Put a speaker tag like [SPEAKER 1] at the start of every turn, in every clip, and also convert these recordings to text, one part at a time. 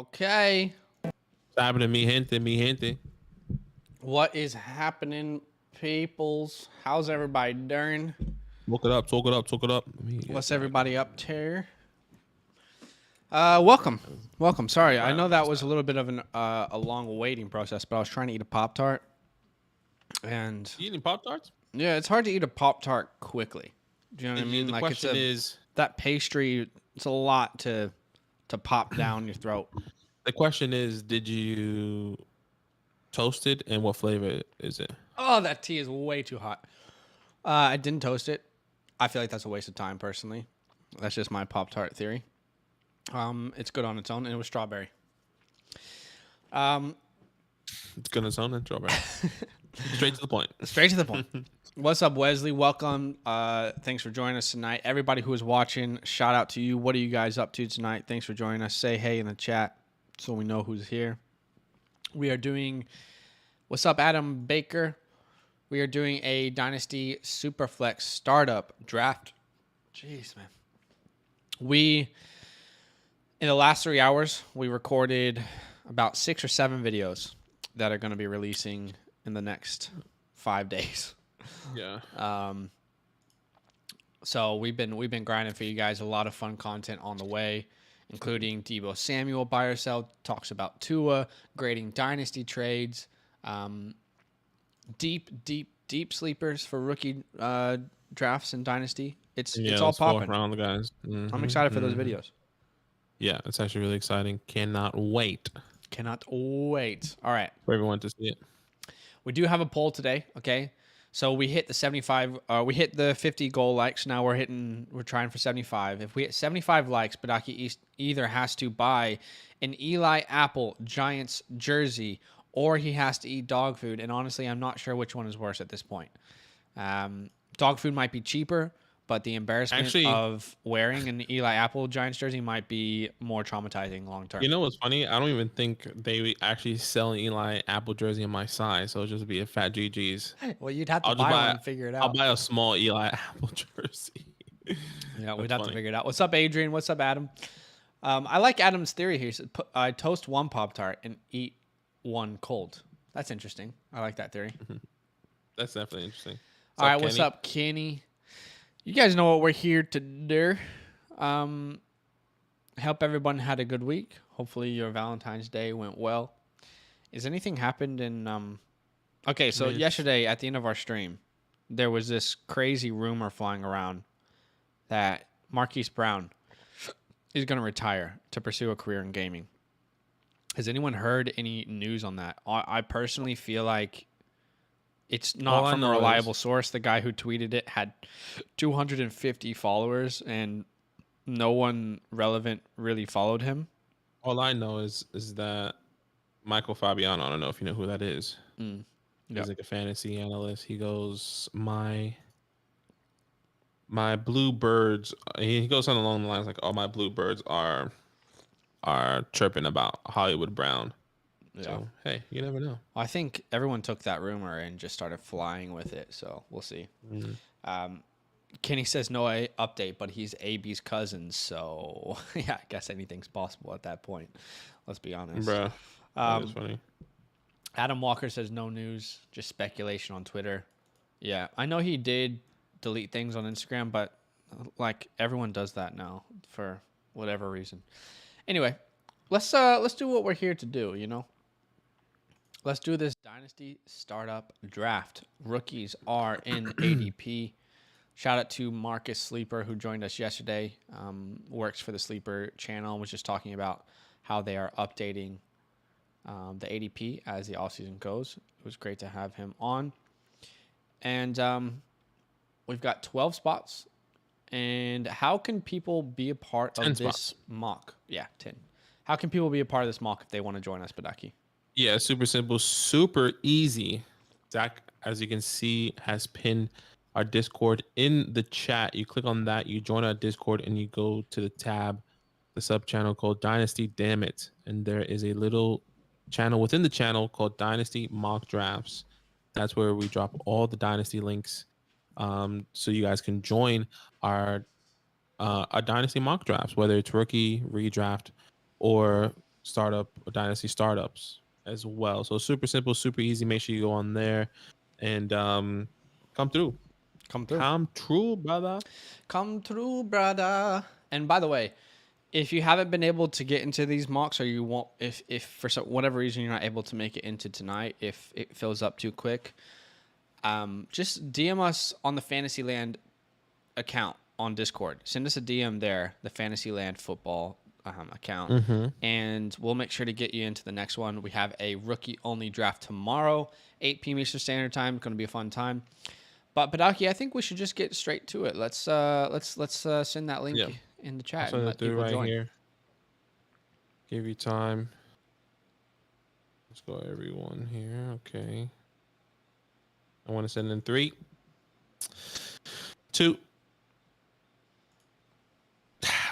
[SPEAKER 1] Okay.
[SPEAKER 2] What's happening, mi gente, mi gente?
[SPEAKER 1] What is happening, peoples? How's everybody doing?
[SPEAKER 2] Talk it up, talk it up, talk it up.
[SPEAKER 1] What's everybody up to? Welcome. Sorry, I know that was a little bit of a long waiting process, but I was trying to eat a Pop-Tart. And
[SPEAKER 2] You eating Pop-Tarts?
[SPEAKER 1] yeah, it's hard to eat a Pop-Tart quickly. Do you know what I mean?
[SPEAKER 2] The question is,
[SPEAKER 1] that pastry, it's a lot to pop down your throat.
[SPEAKER 2] the question is, did you toast it, and what flavor is it?
[SPEAKER 1] Oh, that tea is way too hot. I didn't toast it. I feel like that's a waste of time, personally. That's just my Pop-Tart theory. It's good on its own, and it was strawberry.
[SPEAKER 2] It's good on its own and strawberry. Straight to the point.
[SPEAKER 1] Straight to the point. What's up, Wesley? Welcome. Thanks for joining us tonight. Everybody who is watching, shout out to you. What are you guys up to tonight? Thanks for joining us. Say hey in the chat so we know who's here. We are doing... What's up, Adam Baker? We are doing a Dynasty SuperFlex startup draft. Jeez, man. In the last 3 hours, we recorded about 6 or 7 videos that are going to be releasing in the next 5 days.
[SPEAKER 2] Yeah.
[SPEAKER 1] So we've been grinding for you guys. A lot of fun content on the way, including Deebo Samuel buy or sell, talks about Tua, grading dynasty trades, deep sleepers for rookie drafts in dynasty. It's all popping.
[SPEAKER 2] Around the guys. Mm-hmm,
[SPEAKER 1] I'm excited for those videos.
[SPEAKER 2] Yeah, it's actually really exciting. Cannot wait.
[SPEAKER 1] All right.
[SPEAKER 2] For everyone to see it.
[SPEAKER 1] We do have a poll today, okay? So we hit the 75, we hit the 50 goal likes. Now we're trying for 75. If we hit 75 likes, Badaki either has to buy an Eli Apple Giants jersey or he has to eat dog food. And honestly, I'm not sure which one is worse at this point. Dog food might be cheaper, but the embarrassment of wearing an Eli Apple Giants jersey might be more traumatizing long term.
[SPEAKER 2] You know what's funny? I don't even think they actually sell an Eli Apple jersey in my size, so it'll just be a fat GG's.
[SPEAKER 1] Well, you'd have to buy one and figure it out.
[SPEAKER 2] I'll buy a small Eli Apple jersey.
[SPEAKER 1] Yeah, we'd have to figure it out. What's up, Adrian? What's up, Adam? I like Adam's theory here. He said, I toast one Pop-Tart and eat one cold. That's interesting. I like that theory.
[SPEAKER 2] That's definitely interesting.
[SPEAKER 1] All right, what's up, Kenny? You guys know what we're here to do. Help everyone had a good week. Hopefully your Valentine's Day went well. Is anything happened in... Okay, so yesterday at the end of our stream, there was this crazy rumor flying around that Marquise Brown is going to retire to pursue a career in gaming. Has anyone heard any news on that? I personally feel like it's not from a reliable source. The guy who tweeted it had 250 followers, and no one relevant really followed him.
[SPEAKER 2] All I know is that Michael Fabiano, I don't know if you know who that is.
[SPEAKER 1] Yep.
[SPEAKER 2] He's like a fantasy analyst. He goes, my blue birds. He goes on along the lines like, "Oh, my blue birds are chirping about Hollywood Brown." Yeah. So, hey, you never know.
[SPEAKER 1] I think everyone took that rumor and just started flying with it, so we'll see. Kenny says no update, but he's AB's cousin, so yeah, I guess anything's possible at that point. Let's be honest.
[SPEAKER 2] Bruh, that is funny.
[SPEAKER 1] Adam Walker says no news, just speculation on Twitter. Yeah, I know he did delete things on Instagram, but like everyone does that now for whatever reason. Anyway, let's do what we're here to do, you know? Let's do this Dynasty Startup Draft. Rookies are in ADP. Shout out to Marcus Sleeper, who joined us yesterday. Works for the Sleeper channel. Was just talking about how they are updating the ADP as the offseason goes. It was great to have him on. And we've got 12 spots. And how can people be a part of this mock? Yeah, 10. How can people be a part of this mock if they want to join us, Badaki?
[SPEAKER 2] Yeah, super simple, super easy. Zach, as you can see, has pinned our Discord in the chat. You click on that, you join our Discord, and you go to the tab, the sub channel called Dynasty Damn It. And there is a little channel within the channel called Dynasty Mock Drafts. That's where we drop all the Dynasty links, so you guys can join our Dynasty mock drafts, whether it's rookie, redraft, or startup or dynasty startups as well. So super simple, super easy. Make sure you go on there and come through.
[SPEAKER 1] Come through.
[SPEAKER 2] Come true, brother.
[SPEAKER 1] Come through, brother. And by the way, if you haven't been able to get into these mocks, or you won't, if for some whatever reason you're not able to make it into tonight, if it fills up too quick, just DM us on the Fantasyland account on Discord. Send us a DM there, the Fantasyland football account, and we'll make sure to get you into the next one. We have a rookie only draft tomorrow, 8 p.m. Eastern Standard Time. Going to be a fun time. But Badaki, I think we should just get straight to it. Let's send that link in the chat and let people join.
[SPEAKER 2] Here. Give you time. Let's go everyone here. Okay. I want to send in 3, 2,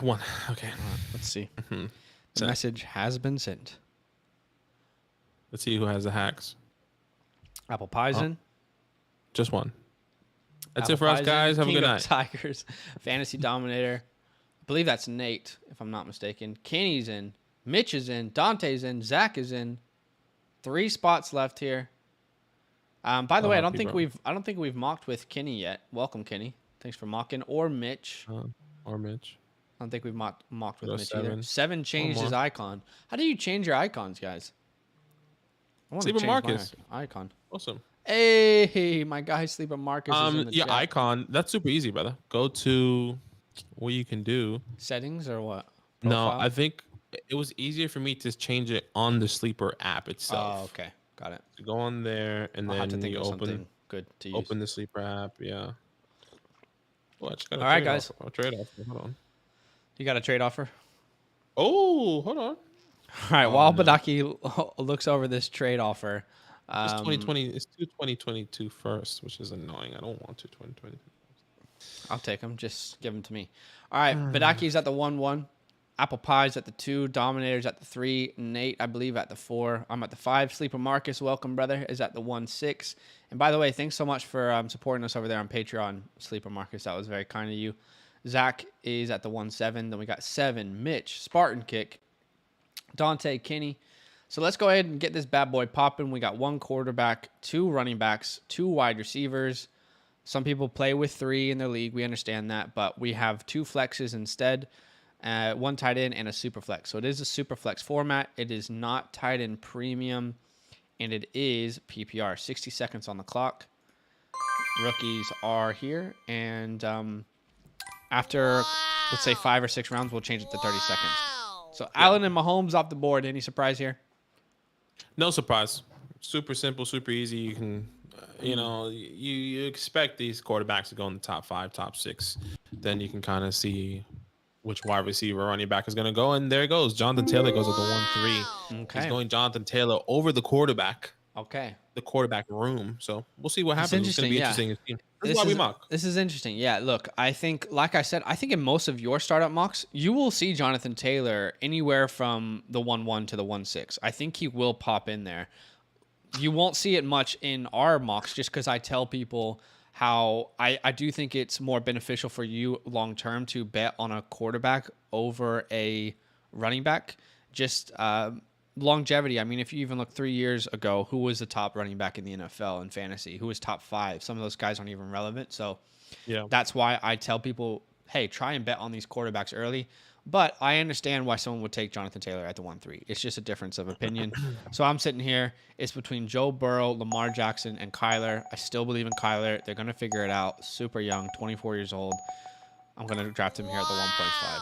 [SPEAKER 2] 1. Okay.
[SPEAKER 1] Let's see. The message has been sent.
[SPEAKER 2] Let's see who has the hacks.
[SPEAKER 1] Apple Pie's in.
[SPEAKER 2] Just one. That's
[SPEAKER 1] Apple
[SPEAKER 2] it for us,
[SPEAKER 1] Pie's
[SPEAKER 2] guys.
[SPEAKER 1] in.
[SPEAKER 2] Have a good night.
[SPEAKER 1] Tigers, Fantasy Dominator. I believe that's Nate, if I'm not mistaken. Kenny's in. Mitch is in. Dante's in. Zach is in. 3 spots left here. By the way, I don't think we've mocked with Kenny yet. Welcome, Kenny. Thanks for mocking. Or Mitch.
[SPEAKER 2] Or Mitch.
[SPEAKER 1] I don't think we've mocked with Mitch
[SPEAKER 2] 7.
[SPEAKER 1] either. 7 changed his icon. How do you change your icons, guys? I want to
[SPEAKER 2] Sleeper
[SPEAKER 1] change
[SPEAKER 2] Marcus.
[SPEAKER 1] my icon.
[SPEAKER 2] Awesome.
[SPEAKER 1] Hey, my guy Sleeper Marcus is in the chat.
[SPEAKER 2] Icon. That's super easy, brother. Go to what you can do.
[SPEAKER 1] Settings or what?
[SPEAKER 2] Profile? No, I think it was easier for me to change it on the Sleeper app itself.
[SPEAKER 1] Oh, okay. Got it.
[SPEAKER 2] So go on there and then you open
[SPEAKER 1] good to use.
[SPEAKER 2] Open the Sleeper app. Yeah. Well, I just got
[SPEAKER 1] all right, guys.
[SPEAKER 2] Trade offer. Hold on.
[SPEAKER 1] You got a trade offer?
[SPEAKER 2] Oh, hold on.
[SPEAKER 1] All right. While Badaki looks over this trade offer.
[SPEAKER 2] It's 2020. It's 2022 first, which is annoying. I don't want to 2020.
[SPEAKER 1] I'll take them. Just give them to me. All right. Badaki's at the 1-1. Apple Pie's at the 2. Dominator's at the 3. Nate, I believe, at the 4. I'm at the 5. Sleeper Marcus, welcome, brother, is at the 1-6. And by the way, thanks so much for supporting us over there on Patreon, Sleeper Marcus. That was very kind of you. Zach is at the 1-7. Then we got 7. Mitch, Spartan Kick, Dante, Kenny. So let's go ahead and get this bad boy popping. We got 1 quarterback, 2 running backs, 2 wide receivers. Some people play with 3 in their league. We understand that. But we have 2 flexes instead. 1 tight end and a super flex. So it is a super flex format. It is not tight end premium. And it is PPR. 60 seconds on the clock. Rookies are here. And after, let's say, 5 or 6 rounds, we'll change it to 30 seconds. So Allen and Mahomes off the board. Any surprise here?
[SPEAKER 2] No surprise. Super simple, super easy. You can, you expect these quarterbacks to go in the top 5, top 6. Then you can kind of see which wide receiver running back is going to go. And there it goes. Jonathan Taylor goes at the 1-3.
[SPEAKER 1] Okay.
[SPEAKER 2] He's going Jonathan Taylor over the quarterback.
[SPEAKER 1] Okay.
[SPEAKER 2] The quarterback room. So we'll see what happens. It's going to be interesting. This is why we mock.
[SPEAKER 1] This is interesting. Yeah, look, I think, like I said, I think in most of your startup mocks, you will see Jonathan Taylor anywhere from the 1-1 to the 1-6. I think he will pop in there. You won't see it much in our mocks just because I tell people how I do think it's more beneficial for you long-term to bet on a quarterback over a running back. Just longevity. I mean, if you even look 3 years ago, who was the top running back in the NFL in fantasy? Who was top 5? Some of those guys aren't even relevant. So that's why I tell people, hey, try and bet on these quarterbacks early. But I understand why someone would take Jonathan Taylor at the 1-3. It's just a difference of opinion. So I'm sitting here. It's between Joe Burrow, Lamar Jackson, and Kyler. I still believe in Kyler. They're going to figure it out. Super young, 24 years old. I'm going to draft him here at the 1.5.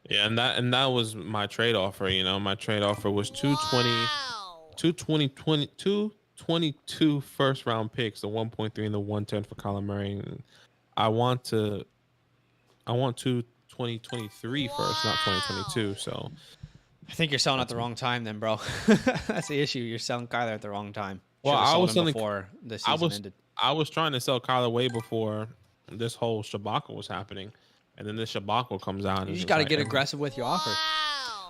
[SPEAKER 2] Yeah, and that was my trade offer. My trade offer was 222 first round picks, the 1.3 and the 110 for Kyler Murray. And I want 2023 first, not 2022. So
[SPEAKER 1] I think you're selling at the wrong time, then, bro. That's the issue. You're selling Kyler at the wrong time.
[SPEAKER 2] Well, I was selling
[SPEAKER 1] before the season ended.
[SPEAKER 2] I was trying to sell Kyler way before this whole Shabaka was happening. And then this Shabaka comes out.
[SPEAKER 1] You just got to get aggressive with your offer.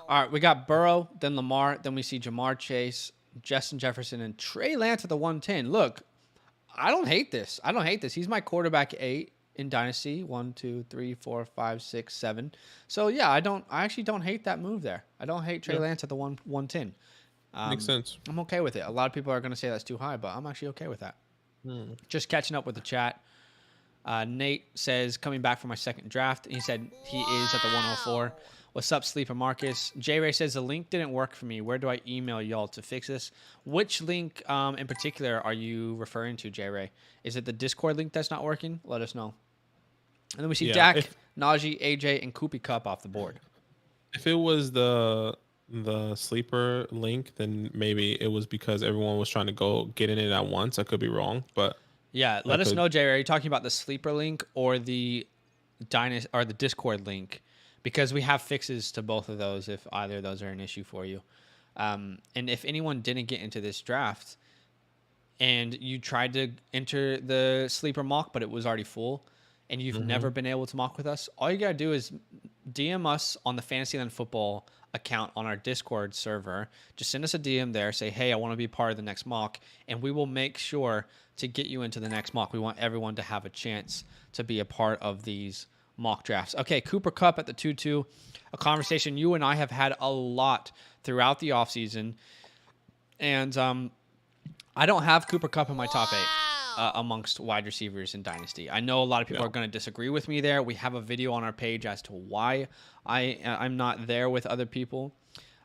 [SPEAKER 1] All right, we got Burrow, then Lamar, then we see Jamar Chase, Justin Jefferson, and Trey Lance at the 110. Look, I don't hate this. He's my quarterback 8. in Dynasty. 1, 2, 3, 4, 5, 6, 7. So yeah, I actually don't hate that move there. I don't hate Trey
[SPEAKER 2] Yeah,
[SPEAKER 1] Lance at the 110.
[SPEAKER 2] makes sense.
[SPEAKER 1] I'm okay with it. A lot of people are going to say that's too high, but I'm actually okay with that.
[SPEAKER 2] Hmm.
[SPEAKER 1] Just catching up with the chat. Nate says, coming back from my second draft. He said he is at the 104. What's up, Sleeper Marcus? J Ray says, the link didn't work for me. Where do I email y'all to fix this? Which link in particular are you referring to, J Ray? Is it the Discord link that's not working? Let us know. And then we see
[SPEAKER 2] Yeah,
[SPEAKER 1] Dak, Najee, AJ, and Koopy Cup off the board.
[SPEAKER 2] if it was the sleeper link, then maybe it was because everyone was trying to go get in it at once. I could be wrong, but
[SPEAKER 1] Yeah, let
[SPEAKER 2] that
[SPEAKER 1] us
[SPEAKER 2] could.
[SPEAKER 1] know, J Ray. Are you talking about the Sleeper link or the or the Discord link? Because we have fixes to both of those if either of those are an issue for you. And if anyone didn't get into this draft and you tried to enter the sleeper mock, but it was already full, and you've never been able to mock with us, all you gotta do is DM us on the Fantasyland Football account on our Discord server. Just send us a DM there, say, hey, I want to be part of the next mock, and we will make sure to get you into the next mock. We want everyone to have a chance to be a part of these mock drafts. Okay, Cooper Cup at the 2-2, a conversation you and I have had a lot throughout the offseason. And I don't have Cooper Cup in my top 8 amongst wide receivers in Dynasty. I know a lot of people are going to disagree with me there. We have a video on our page as to why I'm not there with other people.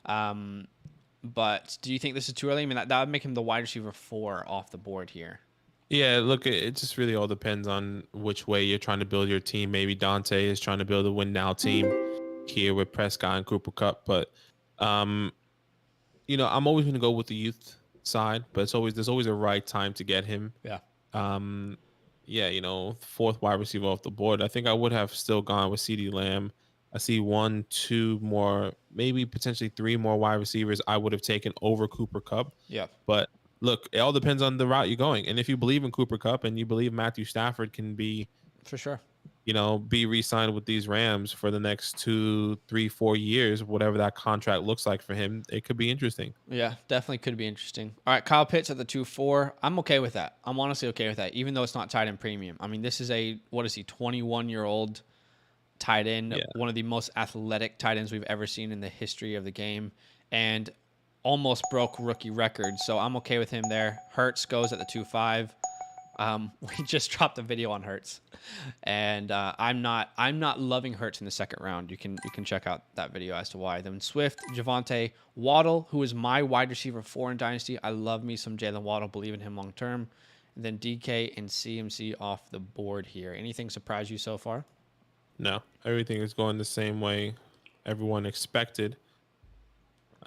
[SPEAKER 1] But do you think this is too early? I mean, that would make him the wide receiver 4 off the board here.
[SPEAKER 2] Yeah, look, it just really all depends on which way you're trying to build your team. Maybe Dante is trying to build a win now team here with Prescott and Cooper Cup, but I'm always going to go with the youth side, but there's always a right time to get him.
[SPEAKER 1] Yeah.
[SPEAKER 2] Yeah, fourth wide receiver off the board. I think I would have still gone with CeeDee Lamb. I see 1, 2 more, maybe potentially 3 more wide receivers I would have taken over Cooper Cup.
[SPEAKER 1] Yeah.
[SPEAKER 2] But look, it all depends on the route you're going. And if you believe in Cooper Cup and you believe Matthew Stafford can be,
[SPEAKER 1] For sure.
[SPEAKER 2] be re-signed with these Rams for the next 2, 3, 4 years, whatever that contract looks like for him, it could be interesting.
[SPEAKER 1] Yeah, definitely could be interesting. All right, Kyle Pitts at the 2-4. I'm okay with that. I'm honestly okay with that, even though it's not tight end premium. I mean, this is 21-year-old tight end, one of the most athletic tight ends we've ever seen in the history of the game, and almost broke rookie records. So I'm okay with him there. Hurts goes at the 2-5. We just dropped a video on Hurts, and I'm not loving Hurts in the second round. You can check out that video as to why. Then Swift, Javonte, Waddle, who is my wide receiver 4 in Dynasty. I love me some Jalen Waddle. Believe in him long term. And then DK and CMC off the board here. Anything surprise you so far?
[SPEAKER 2] No, everything is going the same way everyone expected.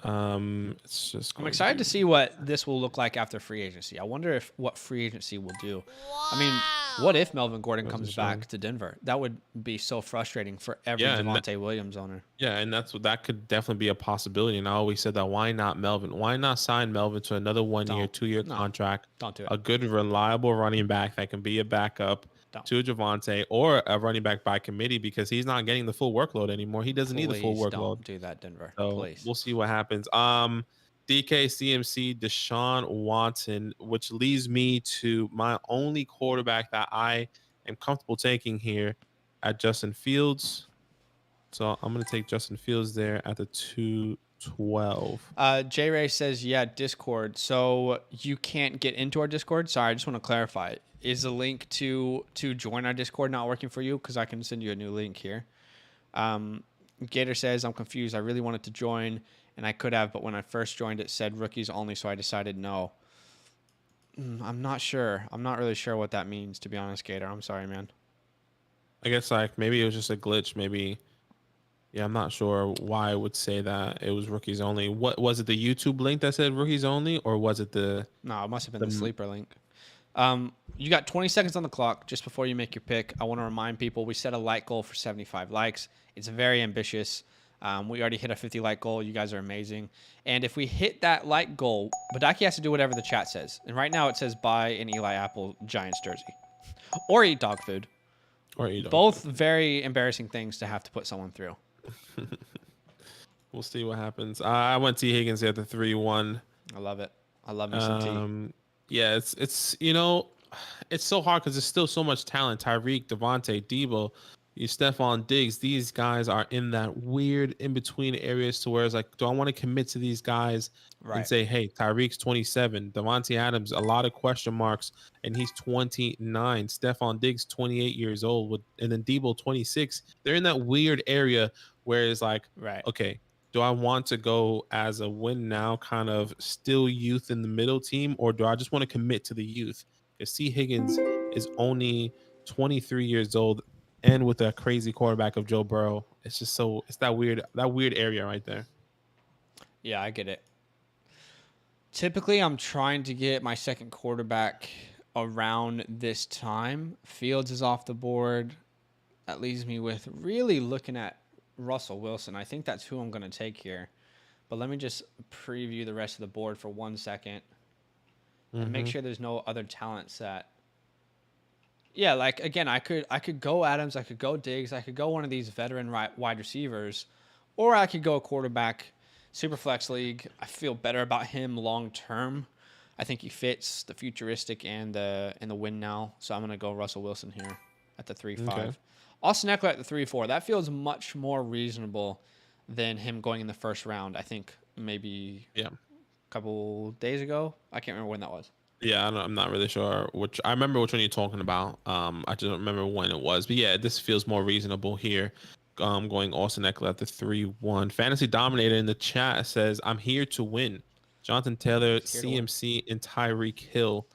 [SPEAKER 2] It's just.
[SPEAKER 1] I'm excited to see what this will look like after free agency. I wonder what free agency will do. I mean, what if Melvin Gordon comes back to Denver? That would be so frustrating for every Javonte Williams owner.
[SPEAKER 2] Yeah, and that could definitely be a possibility. And I always said that, why not Melvin? Why not sign Melvin to another 1-year, 2-year contract?
[SPEAKER 1] Don't do it.
[SPEAKER 2] A good, reliable running back that can be a backup to Javonte or a running back by committee, because he's not getting the full workload anymore. He doesn't need the full workload.
[SPEAKER 1] Don't do that, Denver.
[SPEAKER 2] So
[SPEAKER 1] please.
[SPEAKER 2] We'll see what happens. DK, CMC, Deshaun Watson, which leads me to my only quarterback that I am comfortable taking here at Justin Fields. So I'm going to take Justin Fields there at the 212.
[SPEAKER 1] J Ray says, yeah, Discord. So you can't get into our Discord? Sorry, I just want to clarify. Is the link to join our Discord not working for you? Because I can send you a new link here. Gator says, I'm confused. I really wanted to join, and I could have, but when I first joined, it said rookies only, so I decided no. I'm not sure. I'm not really sure what that means, to be honest, Gator. I'm sorry, man.
[SPEAKER 2] I guess maybe it was just a glitch. Maybe, yeah, I'm not sure why I would say that it was rookies only. What was it? The YouTube link that said rookies only, or was it the?
[SPEAKER 1] No, it must have been the sleeper link. You got 20 seconds on the clock just before you make your pick. I want to remind people we set a like goal for 75 likes. It's very ambitious. We already hit a 50 like goal. You guys are amazing. And if we hit that like goal, Badaki has to do whatever the chat says. And right now it says buy an Eli Apple Giants jersey or eat dog food. Both very embarrassing things to have to put someone through.
[SPEAKER 2] We'll see what happens. I went T Higgins at the 3-1.
[SPEAKER 1] I love it. I love me some T.
[SPEAKER 2] Yeah, it's it's so hard because there's still so much talent. Tyreek, Devontae, Debo, you Stephon Diggs. These guys are in that weird in between areas to where it's like, do I want to commit to these guys and
[SPEAKER 1] Right.
[SPEAKER 2] say, hey, Tyreek's 27, Devontae Adams, a lot of question marks, and he's 29. Stephon Diggs, 28 years old, and then Debo, 26. They're in that weird area where it's like,
[SPEAKER 1] Right.
[SPEAKER 2] okay, do I want to go as a win now, kind of still youth in the middle team, or do I just want to commit to the youth? Because C. Higgins is only 23 years old, and with a crazy quarterback of Joe Burrow, it's just it's that weird area right there.
[SPEAKER 1] Yeah, I get it. Typically, I'm trying to get my second quarterback around this time. Fields is off the board. That leaves me with really looking at Russell Wilson. I think that's who I'm going to take here. But let me just preview the rest of the board for 1 second and make sure there's no other talents that. Yeah, like again, I could go Adams, I could go Diggs, I could go one of these veteran wide receivers, or I could go a quarterback. Superflex league, I feel better about him long term. I think he fits the futuristic and the win now. So I'm gonna go Russell Wilson here at the 3-5.
[SPEAKER 2] Okay.
[SPEAKER 1] Austin Eckler at the 3-4. That feels much more reasonable than him going in the first round. I think maybe
[SPEAKER 2] Yeah.
[SPEAKER 1] a couple days ago. I can't remember when that was.
[SPEAKER 2] Yeah, I'm not really sure which. I remember which one you're talking about. I just don't remember when it was. But yeah, this feels more reasonable here. Going Austin Eckler at the 3-1. Fantasy Dominator in the chat says, "I'm here to win." Jonathan Taylor, CMC, and Tyreek Hill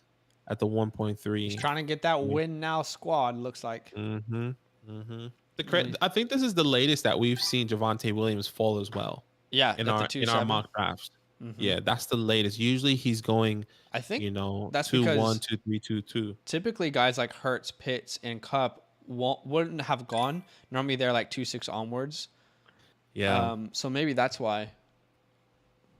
[SPEAKER 2] at the 1.3.
[SPEAKER 1] He's trying to get that win now squad. Looks like.
[SPEAKER 2] I think this is the latest that we've seen Javonte Williams fall as well.
[SPEAKER 1] Yeah,
[SPEAKER 2] in our mock drafts. Yeah, that's the latest. Usually he's going,
[SPEAKER 1] I think
[SPEAKER 2] that's 2-1, 2-3, 2-2.
[SPEAKER 1] Typically, guys like Hurts, Pitts, and Cup wouldn't have gone. Normally, they're like 2-6 onwards.
[SPEAKER 2] Yeah.
[SPEAKER 1] So maybe that's why.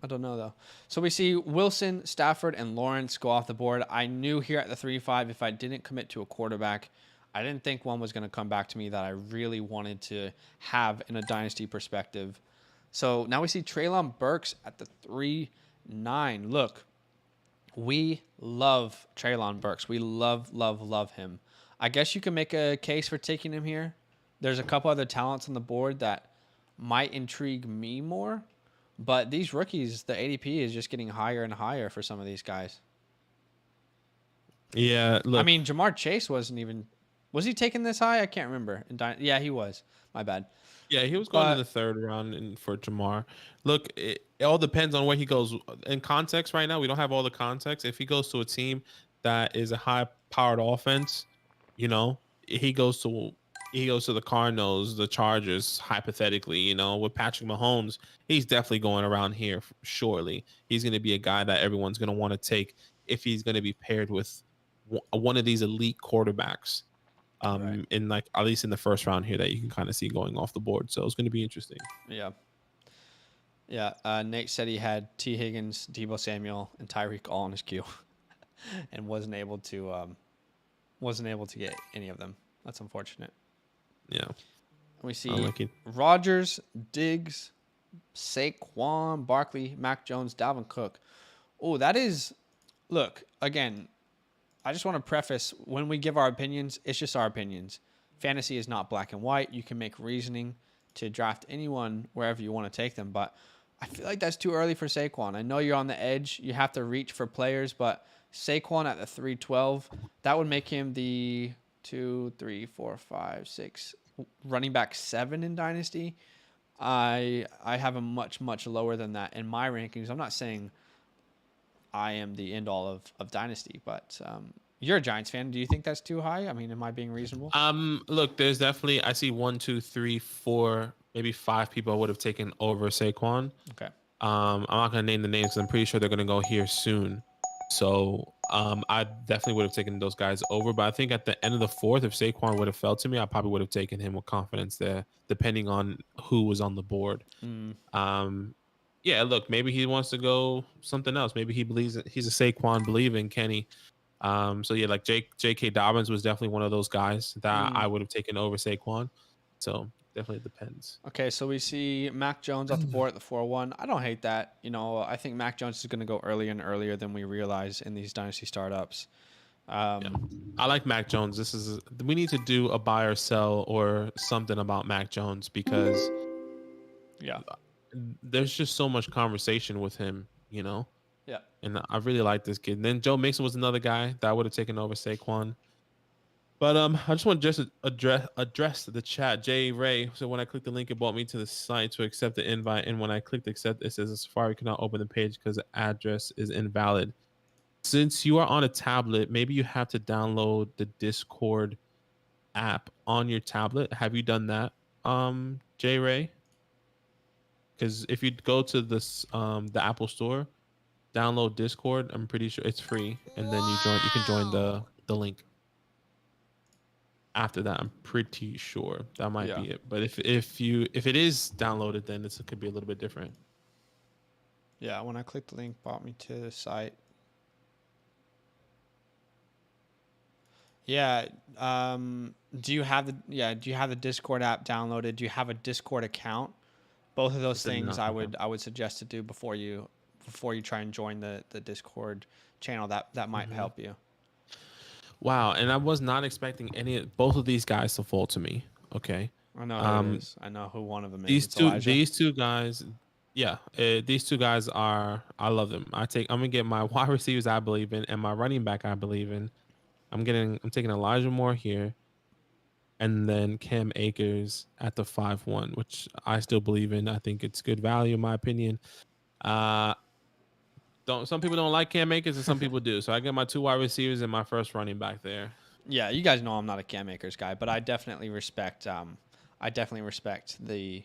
[SPEAKER 1] I don't know though. So we see Wilson, Stafford, and Lawrence go off the board. I knew here at the 3-5, if I didn't commit to a quarterback, I didn't think one was going to come back to me that I really wanted to have in a dynasty perspective. So now we see Treylon Burks at the 3-9. Look, we love Treylon Burks. We love, love, love him. I guess you can make a case for taking him here. There's a couple other talents on the board that might intrigue me more. But these rookies, the ADP is just getting higher and higher for some of these guys.
[SPEAKER 2] Yeah, look.
[SPEAKER 1] I mean, Jamar Chase wasn't even... Was he taken this high? I can't remember. Yeah, he was. My bad.
[SPEAKER 2] Yeah, he was going in the third round for Jamar. Look, it all depends on where he goes. In context right now, we don't have all the context. If he goes to a team that is a high-powered offense, he goes to the Cardinals, the Chargers, hypothetically, with Patrick Mahomes, he's definitely going around here, surely. He's going to be a guy that everyone's going to want to take if he's going to be paired with one of these elite quarterbacks.
[SPEAKER 1] Right.
[SPEAKER 2] In at least in the first round here that you can kind of see going off the board. So it's going to be interesting.
[SPEAKER 1] Yeah. Nate said he had T. Higgins, Debo Samuel, and Tyreek all in his queue, and wasn't able to get any of them. That's unfortunate.
[SPEAKER 2] Yeah.
[SPEAKER 1] We see Rodgers, Diggs, Saquon, Barkley, Mac Jones, Dalvin Cook. Oh, that is. Look, again, I just want to preface, when we give our opinions, it's just our opinions. Fantasy is not black and white. You can make reasoning to draft anyone wherever you want to take them, but I feel like that's too early for Saquon. I know you're on the edge. You have to reach for players, but Saquon at the 3-12, that would make him the 2, 3, 4, 5, 6 running back 7 in Dynasty. I have him much, much lower than that in my rankings. I'm not saying I am the end all of Dynasty, but you're a Giants fan. Do you think that's too high? I mean, am I being reasonable?
[SPEAKER 2] Look, there's definitely, I see 1, 2, 3, 4, maybe 5 people I would have taken over Saquon.
[SPEAKER 1] Okay.
[SPEAKER 2] I'm not gonna name the names because I'm pretty sure they're gonna go here soon. So I definitely would have taken those guys over. But I think at the end of the fourth, if Saquon would have fell to me, I probably would have taken him with confidence there, depending on who was on the board. Yeah, look, maybe he wants to go something else. Maybe he believes that he's a Saquon believing Kenny. So yeah, like J.K. Dobbins was definitely one of those guys that I would have taken over Saquon. So definitely depends.
[SPEAKER 1] Okay, so we see Mac Jones off the board at the 4-1. I don't hate that. I think Mac Jones is going to go earlier and earlier than we realize in these dynasty startups.
[SPEAKER 2] Yeah. I like Mac Jones. We need to do a buy or sell or something about Mac Jones because
[SPEAKER 1] Yeah.
[SPEAKER 2] there's just so much conversation with him,
[SPEAKER 1] Yeah.
[SPEAKER 2] and I really like this kid. And then Joe Mixon was another guy that would have taken over Saquon. But I just want to just address the chat. Jay Ray. So when I clicked the link, it brought me to the site to accept the invite, and when I clicked accept, it says Safari cannot open the page because the address is invalid. Since you are on a tablet, maybe you have to download the Discord app on your tablet. Have you done that, Jay Ray? Because if you go to the Apple Store, download Discord. I'm pretty sure it's free, and then you can join the link. After that, I'm pretty sure that might be it. But if it is downloaded, then it could be a little bit different.
[SPEAKER 1] Yeah, when I clicked the link, brought me to the site. Yeah. Do you have the Discord app downloaded? Do you have a Discord account? Both of those things I would suggest to do before you try and join the Discord channel. That might help you.
[SPEAKER 2] Wow, and I was not expecting both of these guys to fall to me. Okay.
[SPEAKER 1] I know who it is. I know who one of them is.
[SPEAKER 2] These two guys, yeah, these two guys are. I love them. I'm gonna get my wide receivers I believe in and my running back I believe in. I'm taking Elijah Moore here, and then Cam Akers at the 5-1, which I still believe in. I think it's good value in my opinion. Some people don't like Cam Akers and some people do. So I get my 2 wide receivers and my first running back there.
[SPEAKER 1] Yeah, you guys know I'm not a Cam Akers guy, but I definitely respect the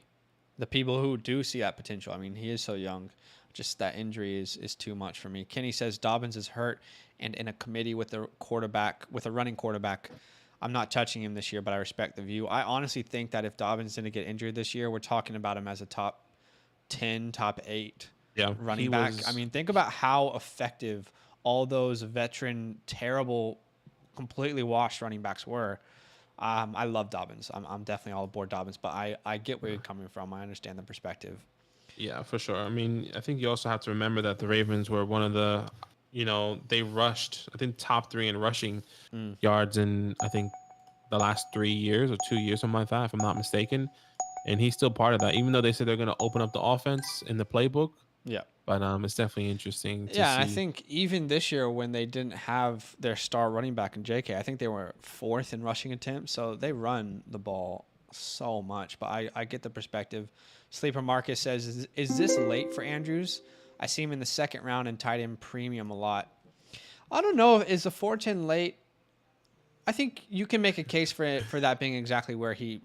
[SPEAKER 1] people who do see that potential. I mean, he is so young. Just that injury is too much for me. Kenny says Dobbins is hurt and in a committee with a running quarterback. I'm not touching him this year, but I respect the view. I honestly think that if Dobbins didn't get injured this year, we're talking about him as a top 10, top 8 running back. I mean, think about how effective all those veteran, terrible, completely washed running backs were. I love Dobbins. I'm definitely all aboard Dobbins, but I get where you're coming from. I understand the perspective.
[SPEAKER 2] Yeah, for sure. I mean, I think you also have to remember that the Ravens were one of the, they rushed, I think, top 3 in rushing yards in, I think, the last 3 years or 2 years, something like that, if I'm not mistaken. And he's still part of that, even though they said they're going to open up the offense in the playbook.
[SPEAKER 1] Yeah.
[SPEAKER 2] But it's definitely interesting to see.
[SPEAKER 1] Yeah, I think even this year when they didn't have their star running back in JK, I think they were 4th in rushing attempts. So they run the ball so much. But I get the perspective. Sleeper Marcus says, is this late for Andrews? I see him in the 2nd round and tight end premium a lot. I don't know. Is the 410 late? I think you can make a case for that being exactly where he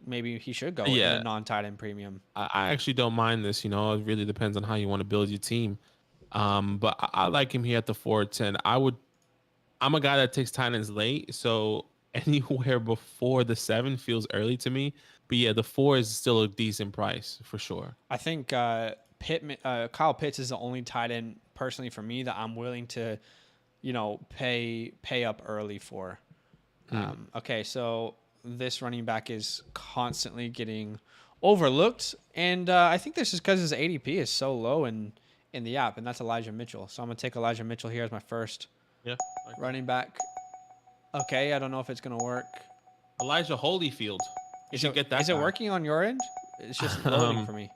[SPEAKER 1] should go in a non-tight end premium.
[SPEAKER 2] I actually don't mind this. It really depends on how you want to build your team. But I like him here at the 410. I'm a guy that takes tight ends late, so anywhere before the 7 feels early to me. But yeah, the 4 is still a decent price for sure.
[SPEAKER 1] I think Kyle Pitts is the only tight end personally for me that I'm willing to, pay up early for. Okay, so this running back is constantly getting overlooked, and I think this is because his ADP is so low in the app, and that's Elijah Mitchell. So I'm gonna take Elijah Mitchell here as my first running back. Okay, I don't know if it's gonna work.
[SPEAKER 2] Elijah Holyfield.
[SPEAKER 1] Is it working on your end? It's just loading for me.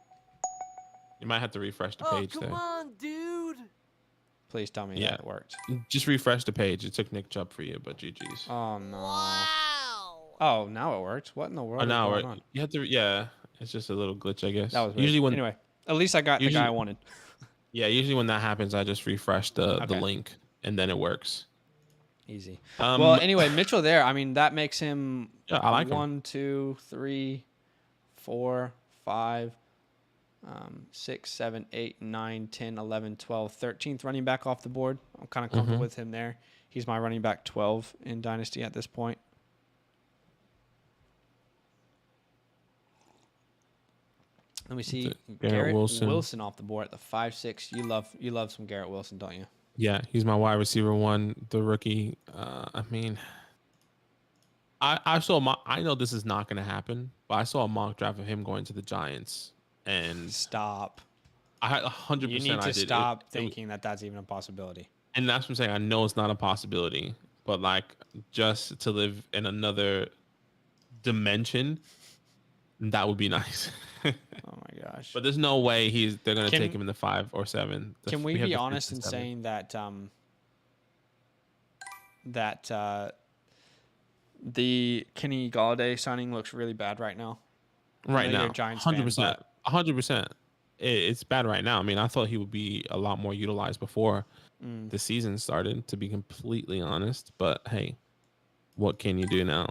[SPEAKER 2] You might have to refresh the page there.
[SPEAKER 3] Come on, dude.
[SPEAKER 1] Please tell me that it worked.
[SPEAKER 2] Just refresh the page. It took Nick Chubb for you, but GG's.
[SPEAKER 1] Oh no.
[SPEAKER 3] Wow.
[SPEAKER 1] Oh, now it worked. What in the world?
[SPEAKER 2] Oh, now you have to. Yeah, it's just a little glitch, I guess.
[SPEAKER 1] That was weird. Anyway, at least I got the guy I wanted.
[SPEAKER 2] Yeah, usually when that happens, I just refresh the link and then it works.
[SPEAKER 1] Easy. Well, anyway, Mitchell there. I mean, that makes him.
[SPEAKER 2] Yeah, I like
[SPEAKER 1] 1, 2, 3, 4, 5, 6, 7, 8, 9, 10, 11, 12, 13th running back off the board. I'm kind of comfortable with him there. He's my running back 12 in Dynasty at this point. Let me see. Garrett Wilson off the board at the 5-6. You love some Garrett Wilson, don't you?
[SPEAKER 2] Yeah, he's my wide receiver 1, the rookie. I mean, I know this is not going to happen, but I saw a mock draft of him going to the Giants. And
[SPEAKER 1] stop.
[SPEAKER 2] I 100%.
[SPEAKER 1] You need to stop thinking that that's even a possibility.
[SPEAKER 2] And that's what I'm saying. I know it's not a possibility, but like just to live in another dimension, that would be nice.
[SPEAKER 1] Oh my gosh.
[SPEAKER 2] But there's no way they're gonna
[SPEAKER 1] Can-
[SPEAKER 2] take him in the 5 or 7.
[SPEAKER 1] Can we
[SPEAKER 2] have
[SPEAKER 1] be
[SPEAKER 2] the 5th
[SPEAKER 1] honest
[SPEAKER 2] and
[SPEAKER 1] in
[SPEAKER 2] 7th.
[SPEAKER 1] saying that the Kenny Galladay signing looks really bad right now? I
[SPEAKER 2] Right
[SPEAKER 1] know you're
[SPEAKER 2] now?
[SPEAKER 1] a Giants fan,
[SPEAKER 2] 100%.
[SPEAKER 1] but
[SPEAKER 2] 100%. It's bad right now. I mean, I thought he would be a lot more utilized before the season started, to be completely honest. But hey, what can you do now?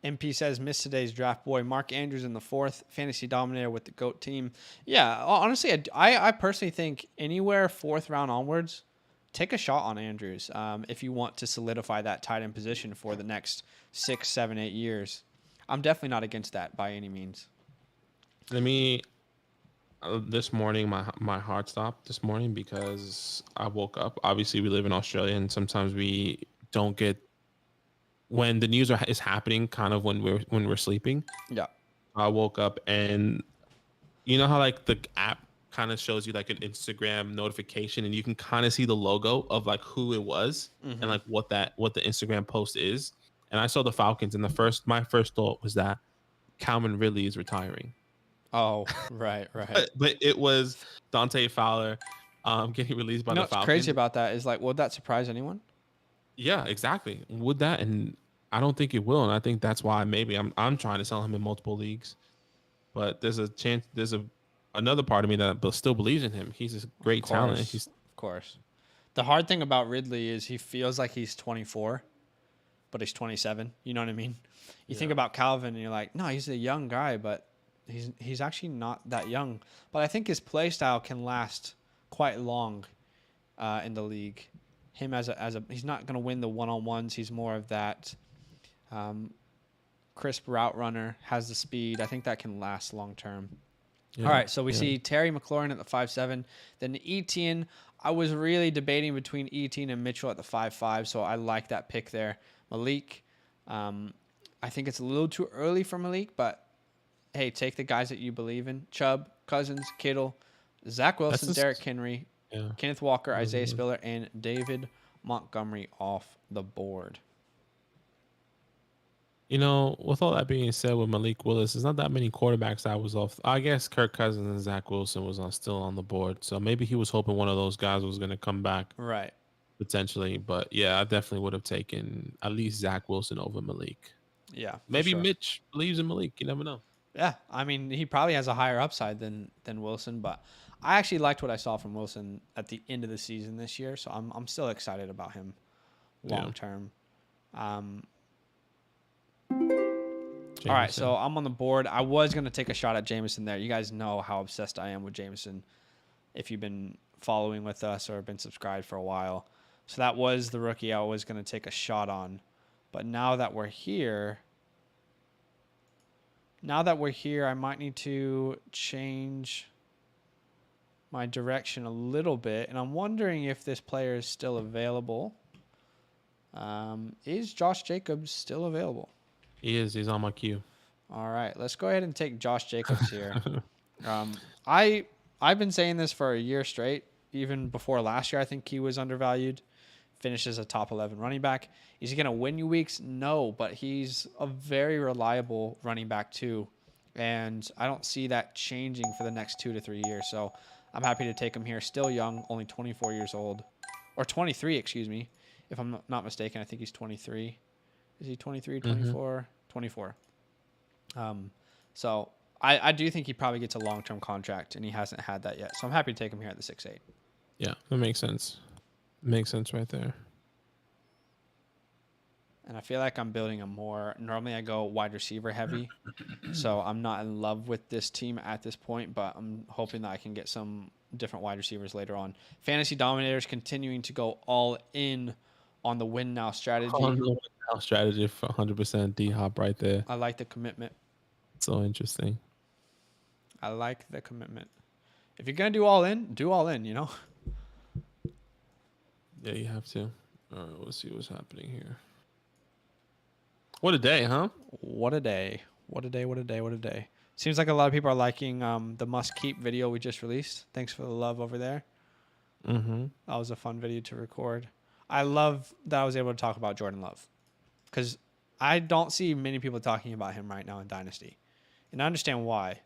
[SPEAKER 1] MP says, missed today's draft boy. Mark Andrews in the 4th, fantasy dominator with the GOAT team. Yeah, honestly, I personally think anywhere 4th round onwards, take a shot on Andrews if you want to solidify that tight end position for the next 6, 7, 8 years. I'm definitely not against that by any means.
[SPEAKER 2] This morning, my heart stopped this morning because I woke up. Obviously, we live in Australia, and sometimes we don't get when the news is happening, kind of when we're sleeping.
[SPEAKER 1] Yeah.
[SPEAKER 2] I woke up, and you know how like the app kind of shows you like an Instagram notification, and you can kind of see the logo of like who it was and like what the Instagram post is. And I saw the Falcons, and my first thought was that Calvin Ridley is retiring.
[SPEAKER 1] Oh, right.
[SPEAKER 2] But it was Dante Fowler getting released by the Falcons.
[SPEAKER 1] What's crazy about that is like, would that surprise anyone?
[SPEAKER 2] Yeah, exactly. Would that? And I don't think it will. And I think that's why maybe I'm trying to sell him in multiple leagues. But there's a chance. There's another part of me that still believes in him. He's a great talent.
[SPEAKER 1] Of course. The hard thing about Ridley is he feels like he's 24, but he's 27. You know what I mean? You think about Calvin, and you're like, no, he's a young guy, but he's actually not that young. But I think his play style can last quite long in the league. Him as a he's not going to win the one-on-ones. He's more of that crisp route runner, has the speed. I think that can last long term.
[SPEAKER 2] Yeah,
[SPEAKER 1] all right, so we see Terry McLaurin at the 5.7. Then Etienne. I was really debating between Etienne and Mitchell at the 5.5, so I like that pick there. Malik. I think it's a little too early for Malik, but hey, take the guys that you believe in. Chubb, Cousins, Kittle, Zach Wilson, Derrick Henry, Kenneth Walker, Isaiah Spiller, and David Montgomery off the board.
[SPEAKER 2] You know, with all that being said, with Malik Willis, there's not that many quarterbacks that was off. I guess Kirk Cousins and Zach Wilson was still on the board. So maybe he was hoping one of those guys was going to come back.
[SPEAKER 1] Right.
[SPEAKER 2] Potentially. But yeah, I definitely would have taken at least Zach Wilson over Malik.
[SPEAKER 1] Yeah.
[SPEAKER 2] Maybe sure. Mitch believes in Malik. You never know.
[SPEAKER 1] Yeah. I mean, he probably has a higher upside than Wilson, but I actually liked what I saw from Wilson at the end of the season this year. So I'm still excited about him long term. All right, so I'm on the board. I was going to take a shot at Jameson there. You guys know how obsessed I am with Jameson if you've been following with us or been subscribed for a while. So that was the rookie I was going to take a shot on. But now that we're here, I might need to change my direction a little bit. And I'm wondering if this player is still available. Is Josh Jacobs still available?
[SPEAKER 2] He is. He's on my queue.
[SPEAKER 1] All right, let's go ahead and take Josh Jacobs here. I've been saying this for a year straight. Even before last year, I think he was undervalued. Finishes a top 11 running back. Is he going to win you weeks? No, but he's a very reliable running back too. And I don't see that changing for the next 2 to 3 years. So I'm happy to take him here. Still young, only 24 years old. Or 23, excuse me. If I'm not mistaken, I think he's 23. Is he 23, 24? 24. So I do think he probably gets a long-term contract, and he hasn't had that yet. So I'm happy to take him here at the 6.8.
[SPEAKER 2] Yeah, that makes sense. Makes sense right there.
[SPEAKER 1] And I feel like I'm building a more... Normally I go wide receiver heavy, so I'm not in love with this team at this point, but I'm hoping that I can get some different wide receivers later on. Fantasy Dominators continuing to go all in on the win now strategy.
[SPEAKER 2] On the win now strategy for 100% D-Hop right there.
[SPEAKER 1] I like the commitment.
[SPEAKER 2] So interesting.
[SPEAKER 1] I like the commitment. If you're going to do all in, you know?
[SPEAKER 2] Yeah, you have to. All right, let's see what's happening here. What a day, huh?
[SPEAKER 1] What a day. What a day, what a day, what a day. Seems like a lot of people are liking the must-keep video we just released. Thanks for the love over there.
[SPEAKER 2] Mm-hmm.
[SPEAKER 1] That was a fun video to record. I love that I was able to talk about Jordan Love because I don't see many people talking about him right now in Dynasty. And I understand why,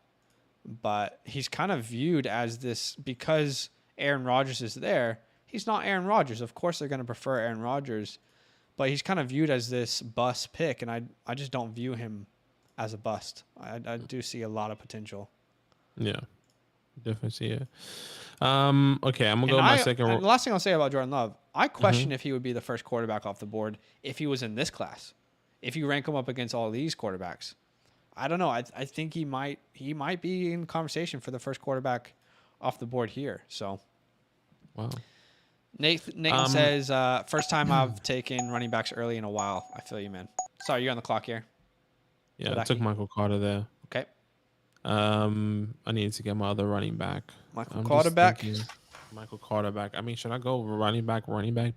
[SPEAKER 1] but he's kind of viewed as this because Aaron Rodgers is there. He's not Aaron Rodgers. Of course, they're going to prefer Aaron Rodgers, but he's kind of viewed as this bust pick, and I just don't view him as a bust. I do see a lot of potential.
[SPEAKER 2] Yeah, definitely see it. Okay, I'm gonna go with my second.
[SPEAKER 1] And the last thing I'll say about Jordan Love, I question if he would be the first quarterback off the board if he was in this class. If you rank him up against all these quarterbacks, I don't know. I think he might be in conversation for the first quarterback off the board here. So,
[SPEAKER 2] Wow.
[SPEAKER 1] Nathan says, first time I've taken running backs early in a while. I feel you, man. Sorry, you're on the clock here.
[SPEAKER 2] Yeah, I took Michael Carter there.
[SPEAKER 1] Okay.
[SPEAKER 2] I need to get my other running back.
[SPEAKER 1] Michael Carter back.
[SPEAKER 2] Michael Carter back. I mean, should I go running back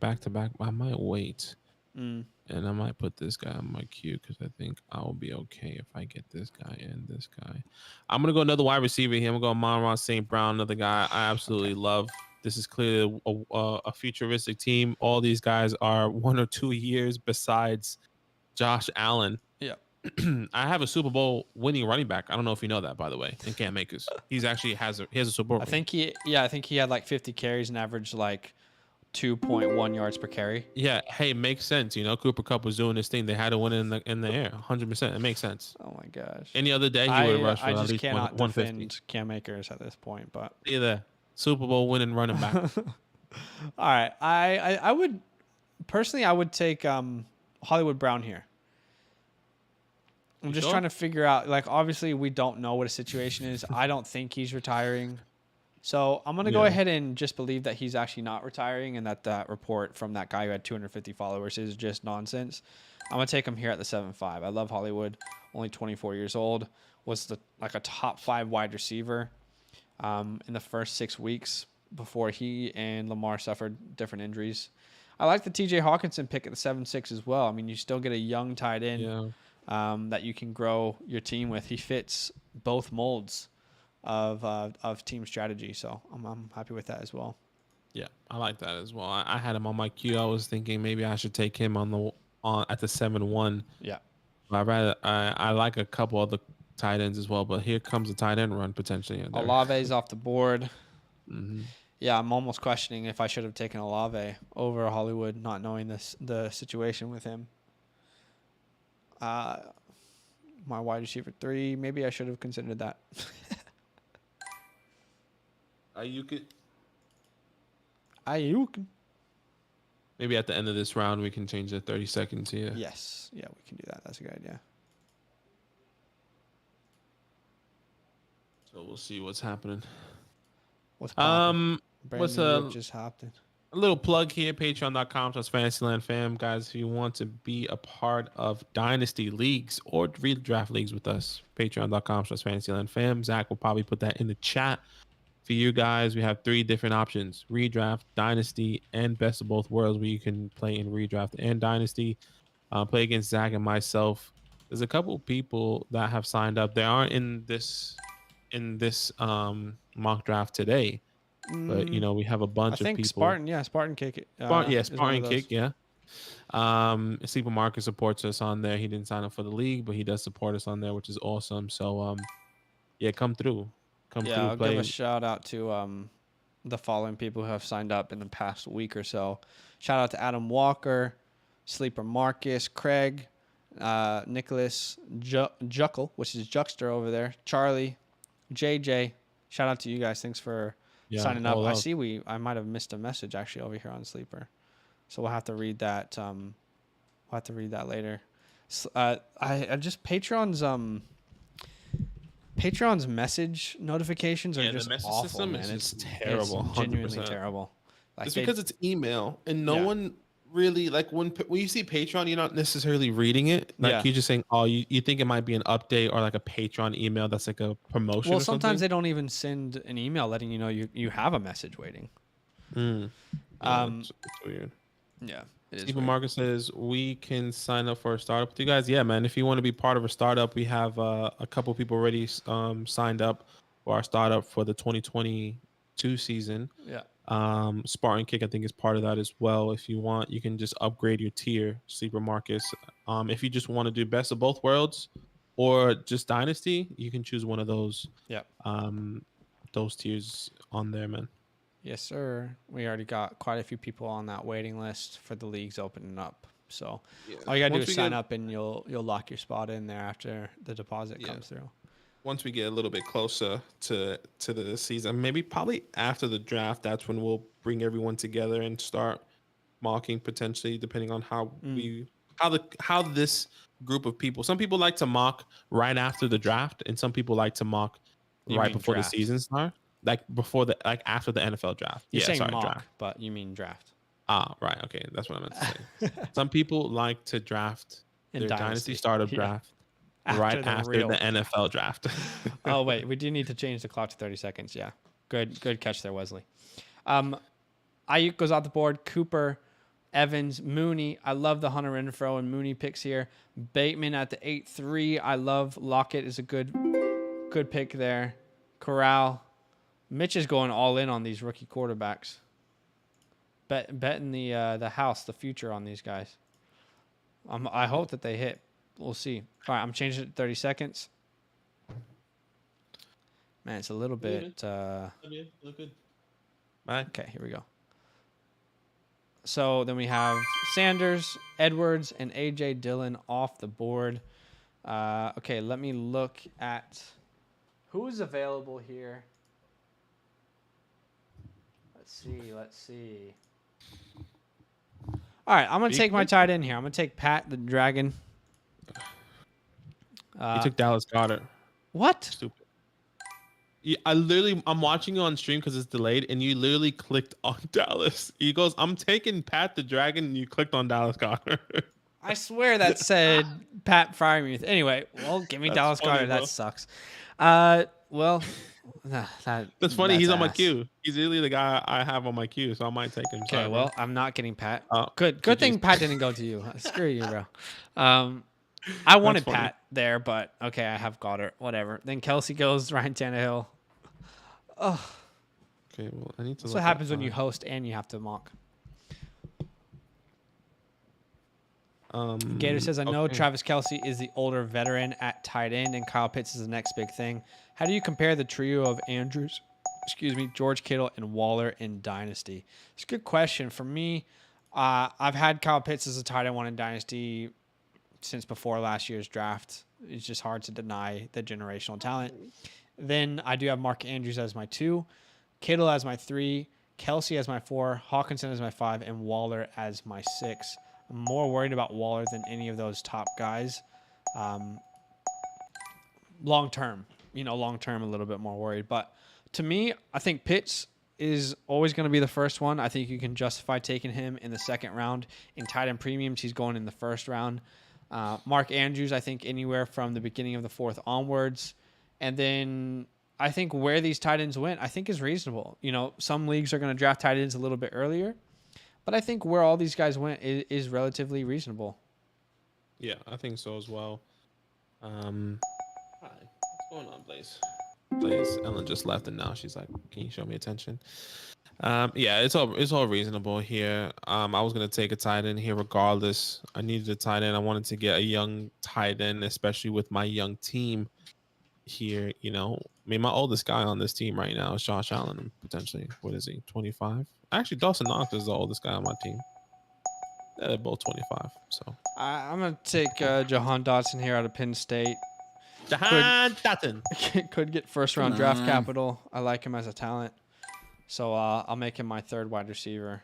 [SPEAKER 2] back to back? I might wait. And I might put this guy on my queue because I think I'll be okay if I get this guy and this guy. I'm going to go another wide receiver here. I'm going to go Amon-Ra St. Brown, another guy I absolutely love. This is clearly a futuristic team. All these guys are 1 or 2 years besides Josh Allen.
[SPEAKER 1] Yeah.
[SPEAKER 2] I have a Super Bowl winning running back. I don't know if you know that, by the way, in Cam Akers. He has a Super Bowl.
[SPEAKER 1] I think he had like 50 carries and averaged like 2.1 yards per carry.
[SPEAKER 2] Yeah, hey, makes sense. You know, Cooper Kupp was doing this thing. They had to win in the air, 100%. It makes sense.
[SPEAKER 1] Oh my gosh.
[SPEAKER 2] Any other day, he would have rushed for
[SPEAKER 1] I
[SPEAKER 2] at
[SPEAKER 1] just
[SPEAKER 2] least
[SPEAKER 1] cannot
[SPEAKER 2] 150.
[SPEAKER 1] defend Cam Akers at this point, but
[SPEAKER 2] Either Super Bowl winning running back.
[SPEAKER 1] all right, I would personally I would take Hollywood Brown here. I'm just trying to figure out, like, obviously we don't know what his situation is. I don't think he's retiring. So I'm going to go ahead and just believe that he's actually not retiring and that report from that guy who had 250 followers is just nonsense. I'm going to take him here at the 7.5. I love Hollywood. Only 24 years old. Was like a top 5 wide receiver in the first 6 weeks before he and Lamar suffered different injuries. I like the TJ Hawkinson pick at the 7.6 as well. I mean, you still get a young tight end.
[SPEAKER 2] Yeah.
[SPEAKER 1] That you can grow your team with. He fits both molds of team strategy, so I'm happy with that as well.
[SPEAKER 2] Yeah, I like that as well. I had him on my queue. I was thinking maybe I should take him at the 7-1.
[SPEAKER 1] Yeah,
[SPEAKER 2] I like a couple other tight ends as well, but here comes a tight end run potentially.
[SPEAKER 1] Olave's off the board.
[SPEAKER 2] Mm-hmm.
[SPEAKER 1] Yeah, I'm almost questioning if I should have taken Olave over Hollywood, not knowing the situation with him. My wide receiver 3, maybe I should have considered that.
[SPEAKER 2] Ayuk.
[SPEAKER 1] Maybe
[SPEAKER 2] at the end of this round we can change the 30 seconds here.
[SPEAKER 1] Yes, yeah, we can do that. That's a good idea.
[SPEAKER 2] So we'll see what's happening.
[SPEAKER 1] What's just happened?
[SPEAKER 2] A little plug here, patreon.com/fantasylandfam. Guys, if you want to be a part of Dynasty Leagues or redraft leagues with us, patreon.com/fantasylandfam. Zach will probably put that in the chat for you guys. We have 3 different options: redraft, Dynasty, and Best of Both Worlds, where you can play in redraft and Dynasty. Play against Zach and myself. There's a couple people that have signed up. They aren't in this mock draft today. But we have a bunch of people.
[SPEAKER 1] Spartan Kick.
[SPEAKER 2] Spartan Kick. Yeah. Sleeper Market supports us on there. He didn't sign up for the league, but he does support us on there, which is awesome. So, come through.
[SPEAKER 1] I'll give a shout out to the following people who have signed up in the past week or so. Shout out to Adam Walker, Sleeper Marcus, Craig, Nicholas Juckle, which is Juckster over there, Charlie, JJ. Shout out to you guys. Thanks for signing up. I might have missed a message actually over here on Sleeper, so we'll have to read that. We'll have to read that later. I just Patreon's message notifications are just awful, system man.
[SPEAKER 2] It's terrible.
[SPEAKER 1] It's genuinely terrible.
[SPEAKER 2] It's because it's email and no one really when you see Patreon, you're not necessarily reading it. You're just saying, oh, you think it might be an update or like a Patreon email that's like a promotion.
[SPEAKER 1] Well, sometimes they don't even send an email letting you know you have a message waiting.
[SPEAKER 2] It's weird.
[SPEAKER 1] Yeah.
[SPEAKER 2] Stephen Marcus says we can sign up for a startup with you guys. Yeah, man. If you want to be part of a startup, we have a couple people already signed up for our startup for the 2022 season.
[SPEAKER 1] Yeah.
[SPEAKER 2] Spartan Kick, I think, is part of that as well. If you want, you can just upgrade your tier, Sleeper Marcus. If you just want to do best of both worlds or just Dynasty, you can choose one of
[SPEAKER 1] Yep.
[SPEAKER 2] those tiers on there, man.
[SPEAKER 1] Yes, sir. We already got quite a few people on that waiting list for the leagues opening up. So all you gotta do is sign up, and you'll lock your spot in there after the deposit comes through.
[SPEAKER 2] Once we get a little bit closer to the season, maybe probably after the draft, that's when we'll bring everyone together and start mocking, potentially, depending on how this group of people. Some people like to mock right after the draft, and some people like to mock right before
[SPEAKER 1] draft.
[SPEAKER 2] the season start, like after the NFL draft.
[SPEAKER 1] You're saying mock,
[SPEAKER 2] draft.
[SPEAKER 1] but you mean draft.
[SPEAKER 2] Ah, right. Okay, that's what I meant to say. Some people like to draft
[SPEAKER 1] In
[SPEAKER 2] their Dynasty
[SPEAKER 1] Dynasty.
[SPEAKER 2] startup draft right after the NFL draft.
[SPEAKER 1] Oh wait, we do need to change the clock to 30 seconds. Yeah, good catch there, Wesley. Ayuk goes off the board. Cooper, Evans, Mooney. I love the Hunter Renfro and Mooney picks here. Bateman at the 8-3. I love Lockett is a good pick there. Corral. Mitch is going all in on these rookie quarterbacks. Betting the house, the future on these guys. I hope that they hit. We'll see. All right, I'm changing it to 30 seconds. Man, it's a little bit.
[SPEAKER 2] Look good. Bye.
[SPEAKER 1] Okay, here we go. So then we have Sanders, Edwards, and A.J. Dillon off the board. Okay, let me look at who's available here. Let's see. All right, I'm going to take my tight end here. I'm going to take Pat the Dragon.
[SPEAKER 2] You took Dallas Goedert.
[SPEAKER 1] What?
[SPEAKER 2] Stupid. I'm watching you on stream because it's delayed, and you literally clicked on Dallas. He goes, I'm taking Pat the Dragon, and you clicked on Dallas Goedert.
[SPEAKER 1] I swear that said Pat Fryermuth. Anyway, well, give me Dallas
[SPEAKER 2] funny,
[SPEAKER 1] Goedert.
[SPEAKER 2] bro.
[SPEAKER 1] That sucks. Well,
[SPEAKER 2] that's funny. He's on my queue. He's really the guy I have on my queue, so I might take him.
[SPEAKER 1] Okay, well, I'm not getting Pat.
[SPEAKER 2] Oh,
[SPEAKER 1] Good thing Pat didn't go to you. Screw you, bro. I wanted Pat there, but okay, I have Goddard. Whatever. Then Kelsey goes Ryan Tannehill. Oh.
[SPEAKER 2] Okay, well, I need to.
[SPEAKER 1] That's what happens when you host and you have to mock. Gator says, I know Travis Kelce is the older veteran at tight end, and Kyle Pitts is the next big thing. How do you compare the trio of Andrews, George Kittle, and Waller in Dynasty? It's a good question. For me, I've had Kyle Pitts as a tight end one in Dynasty since before last year's draft. It's just hard to deny the generational talent. Then I do have Mark Andrews as my 2, Kittle as my 3, Kelce as my 4, Hawkinson as my 5, and Waller as my 6. I'm more worried about Waller than any of those top guys. Long term, a little bit more worried. But to me, I think Pitts is always going to be the first one. I think you can justify taking him in the second round. In tight end premiums, he's going in the first round. Mark Andrews, I think anywhere from the beginning of the 4th onwards. And then I think where these tight ends went, I think is reasonable. Some leagues are going to draft tight ends a little bit earlier. But I think where all these guys went is relatively reasonable.
[SPEAKER 2] Yeah, I think so as well. Hi, what's going on, Blaze? Ellen just left, and now she's like, "Can you show me attention?" Yeah, it's all reasonable here. I was gonna take a tight end here regardless. I needed a tight end. I wanted to get a young tight end, especially with my young team here. My oldest guy on this team right now is Josh Allen, potentially. What is he? 25. Actually, Dawson Knox is the oldest guy on my team. They're both 25. So
[SPEAKER 1] I'm gonna take Jahan Dotson here out of Penn State.
[SPEAKER 2] Jahan Dotson
[SPEAKER 1] could get first round draft capital. I like him as a talent, so I'll make him my 3rd wide receiver.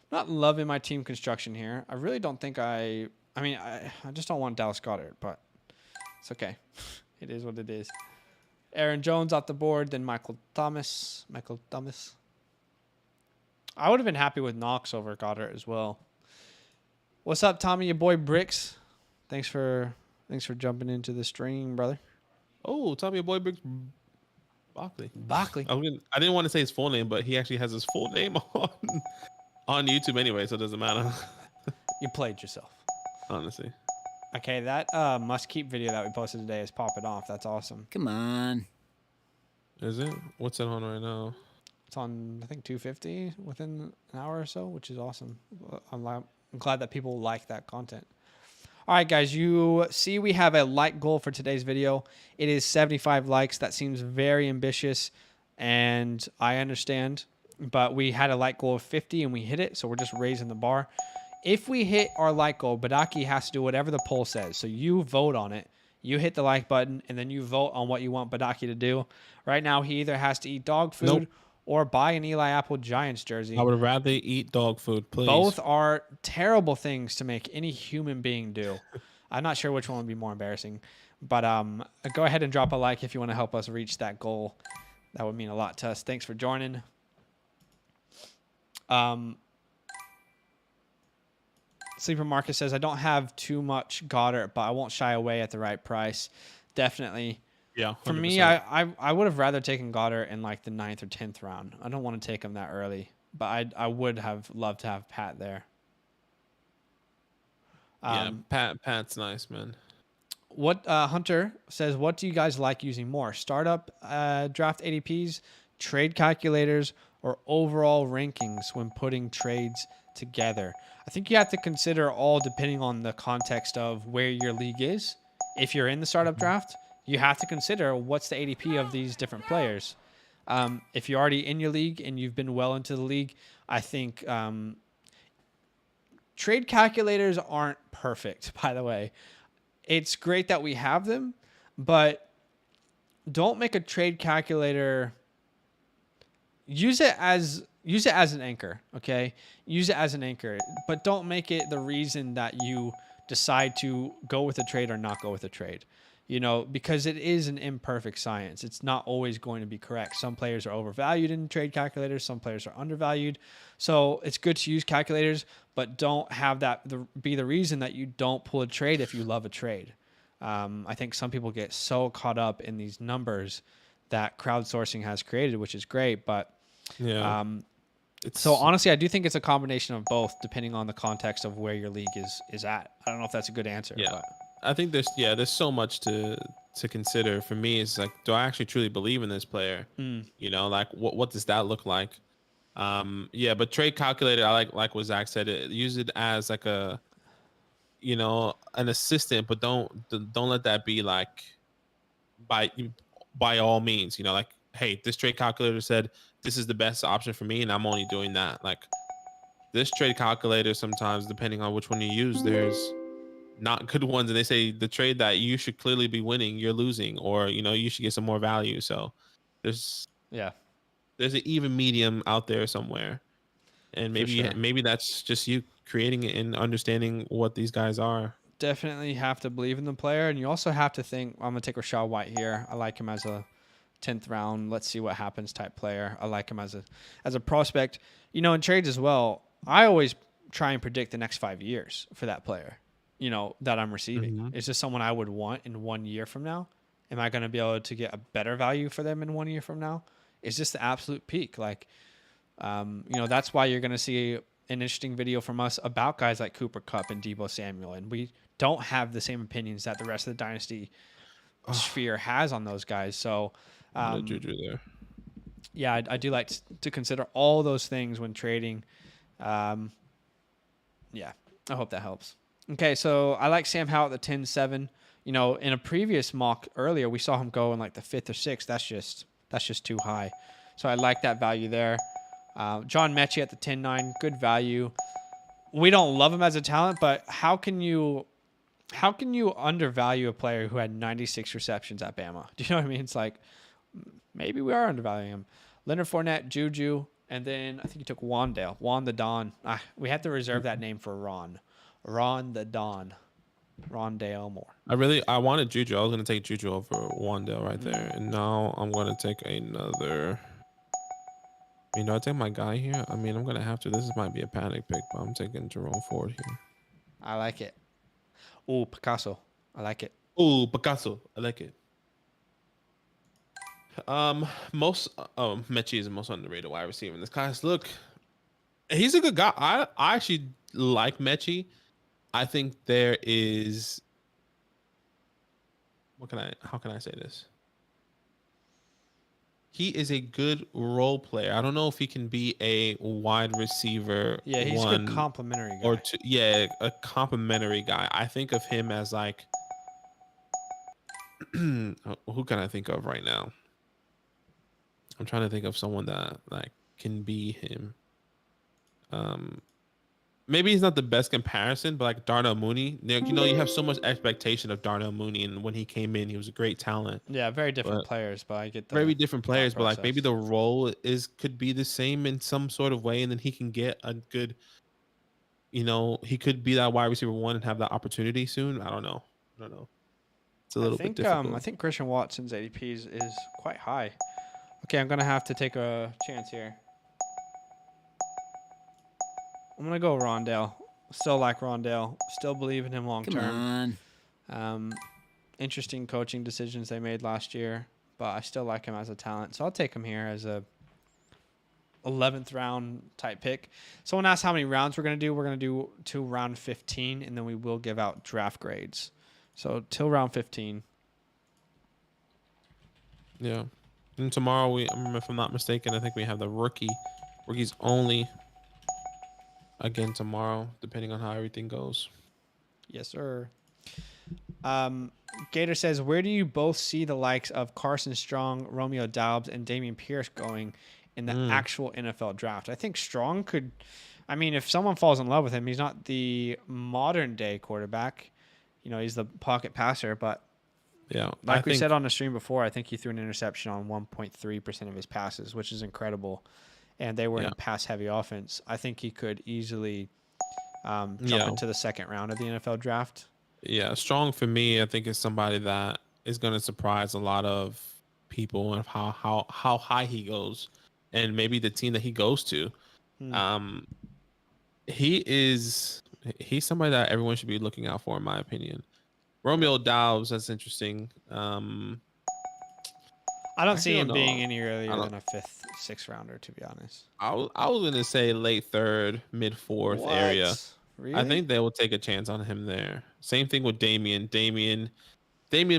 [SPEAKER 1] Not loving my team construction here. I really don't think I just don't want Dallas Goedert, but it's okay. It is what it is. Aaron Jones off the board, then Michael Thomas. I would have been happy with Knox over Goddard as well. What's up, Tommy? Your boy Bricks. Thanks for jumping into the stream, brother.
[SPEAKER 2] Oh, Tommy, your boy Bricks Bockley.
[SPEAKER 1] I
[SPEAKER 2] didn't want to say his full name, but he actually has his full name on YouTube anyway, so it doesn't matter.
[SPEAKER 1] You played yourself.
[SPEAKER 2] Honestly.
[SPEAKER 1] Okay, that must keep video that we posted today is popping off. That's awesome.
[SPEAKER 3] Come on.
[SPEAKER 2] Is it? What's it on right now?
[SPEAKER 1] It's on, I think, 250 within an hour or so, which is awesome. I'm glad that people like that content. All right, guys, you see we have a like goal for today's video. It is 75 likes. That seems very ambitious, and I understand, but we had a like goal of 50 and we hit it, so we're just raising the bar. If we hit our like goal, Badaki has to do whatever the poll says. So you vote on it. You hit the like button, and then you vote on what you want Badaki to do. Right now, he either has to eat dog food
[SPEAKER 2] Nope.
[SPEAKER 1] or buy an Eli Apple Giants jersey.
[SPEAKER 2] I would rather eat dog food, please.
[SPEAKER 1] Both are terrible things to make any human being do. I'm not sure which one would be more embarrassing, but go ahead and drop a like if you want to help us reach that goal. That would mean a lot to us. Thanks for joining. Sleeper Marcus says, I don't have too much Goddard, but I won't shy away at the right price. Definitely.
[SPEAKER 2] Yeah. 100%.
[SPEAKER 1] For me, I would have rather taken Goddard in like the 9th or 10th round. I don't want to take him that early, but I would have loved to have Pat there.
[SPEAKER 2] Yeah, Pat's nice, man.
[SPEAKER 1] What Hunter says, what do you guys like using more? Startup draft ADPs, trade calculators, or overall rankings when putting trades together? I think you have to consider all depending on the context of where your league is. If you're in the startup draft, you have to consider what's the ADP of these different players. If you're already in your league and you've been well into the league, I think trade calculators aren't perfect, by the way. It's great that we have them, but don't make a trade calculator. Use it as an anchor, okay? Use it as an anchor, but don't make it the reason that you decide to go with a trade or not go with a trade. You know, because it is an imperfect science. It's not always going to be correct. Some players are overvalued in trade calculators. Some players are undervalued. So it's good to use calculators, but don't have that be the reason that you don't pull a trade if you love a trade. I think some people get so caught up in these numbers that crowdsourcing has created, which is great. But
[SPEAKER 2] yeah,
[SPEAKER 1] so honestly, I do think it's a combination of both, depending on the context of where your league is at. I don't know if that's a good answer.
[SPEAKER 2] Yeah.
[SPEAKER 1] But.
[SPEAKER 2] I think there's so much to consider. For me, it's like, do I actually truly believe in this player? You know, like what does that look like? Yeah, but trade calculator, I like what Zach said. Use it as like a, you know, an assistant, but don't let that be like by all means. You know, like, hey, this trade calculator said this is the best option for me, and I'm only doing that. Like, this trade calculator, sometimes depending on which one you use, there's not good ones, and they say the trade that you should clearly be winning, you're losing, or you know, you should get some more value. So there's an even medium out there somewhere, and maybe that's just you creating it and understanding what these guys are.
[SPEAKER 1] Definitely have to believe in the player, and you also have to think, I'm gonna take Rashad White here. I like him as a 10th round, let's see what happens type player. I like him as a prospect. You know, in trades as well, I always try and predict the next 5 years for that player, you know, that I'm receiving. Is this someone I would want in 1 year from now? Am I going to be able to get a better value for them in 1 year from now? Is this the absolute peak? Like, you know, that's why you're going to see an interesting video from us about guys like Cooper Kupp and Deebo Samuel. And we don't have the same opinions that the rest of the Dynasty sphere has on those guys. So,
[SPEAKER 2] Juju there.
[SPEAKER 1] Yeah, I do like to consider all those things when trading. Yeah, I hope that helps. Okay, so I like Sam Howell at the 10-7. You know, in a previous mock earlier, we saw him go in like the 5th or 6th. That's just too high. So I like that value there. John Mechie at the 10-9, good value. We don't love him as a talent, but how can you undervalue a player who had 96 receptions at Bama? Do you know what I mean? It's like, maybe we are undervaluing him. Leonard Fournette, Juju, and then I think he took Wandale. Juan the Don. We have to reserve that name for Ron. Ron the Don. Rondale Moore.
[SPEAKER 2] I wanted Juju. I was going to take Juju over Wandale right there. And now I'm going to take another. You know, I take my guy here. I mean, I'm going to have to. This might be a panic pick, but I'm taking Jerome Ford here.
[SPEAKER 1] I like it. Oh, Picasso. I like it.
[SPEAKER 2] Oh, Picasso. I like it. Mechie is the most underrated wide receiver in this class. Look, he's a good guy. I actually like Mechie. I think there is. How can I say this? he is a good role player. I don't know if he can be a wide receiver
[SPEAKER 1] Yeah, he's a good
[SPEAKER 2] one
[SPEAKER 1] complimentary
[SPEAKER 2] or
[SPEAKER 1] guy.
[SPEAKER 2] two. Yeah, a complimentary guy. I think of him as like, who can I think of right now? I'm trying to think of someone that like can be him. Um, Maybe he's not the best comparison, but like Darnell Mooney, you have so much expectation of Darnell Mooney, and when he came in, he was a great talent.
[SPEAKER 1] Yeah, very different
[SPEAKER 2] But
[SPEAKER 1] players, but I get the
[SPEAKER 2] very different
[SPEAKER 1] thought
[SPEAKER 2] players, but like maybe
[SPEAKER 1] process.
[SPEAKER 2] the role could be the same in some sort of way, and then he can get a good, he could be that wide receiver one and have that opportunity soon. I don't know. It's a little bit
[SPEAKER 1] I
[SPEAKER 2] difficult.
[SPEAKER 1] think Christian Watson's ADP is quite high. Okay, I'm gonna have to take a chance here. I'm gonna go Rondale. Still like Rondale. Still believe in him long
[SPEAKER 3] Come
[SPEAKER 1] term.
[SPEAKER 3] on.
[SPEAKER 1] Interesting coaching decisions they made last year, but I still like him as a talent. So I'll take him here as a 11th round type pick. Someone asked how many rounds we're gonna do. We're gonna do till round 15, and then we will give out draft grades. So till round 15.
[SPEAKER 2] Yeah. And tomorrow if I'm not mistaken, I think we have the rookies only again tomorrow, depending on how everything goes.
[SPEAKER 1] Yes, sir. Gator says, where do you both see the likes of Carson Strong, Romeo Doubs, and Damian Pierce going in the actual NFL draft? I think Strong could, if someone falls in love with him, he's not the modern day quarterback. He's the pocket passer, but
[SPEAKER 2] Yeah.
[SPEAKER 1] like we said on the stream before, I think he threw an interception on 1.3% of his passes, which is incredible. And they were in a pass-heavy offense. I think he could easily jump into the second round of the NFL draft.
[SPEAKER 2] Yeah, Strong for me, I think is somebody that is going to surprise a lot of people and how high he goes, and maybe the team that he goes to. He's somebody that everyone should be looking out for, in my opinion. Romeo Doubs, that's interesting.
[SPEAKER 1] I don't see him
[SPEAKER 2] don't
[SPEAKER 1] being
[SPEAKER 2] know.
[SPEAKER 1] any earlier than a 5th, 6th rounder, to be honest.
[SPEAKER 2] I was gonna say late third, mid fourth area.
[SPEAKER 1] Really?
[SPEAKER 2] I think they will take a chance on him there. Same thing with Damien. Damien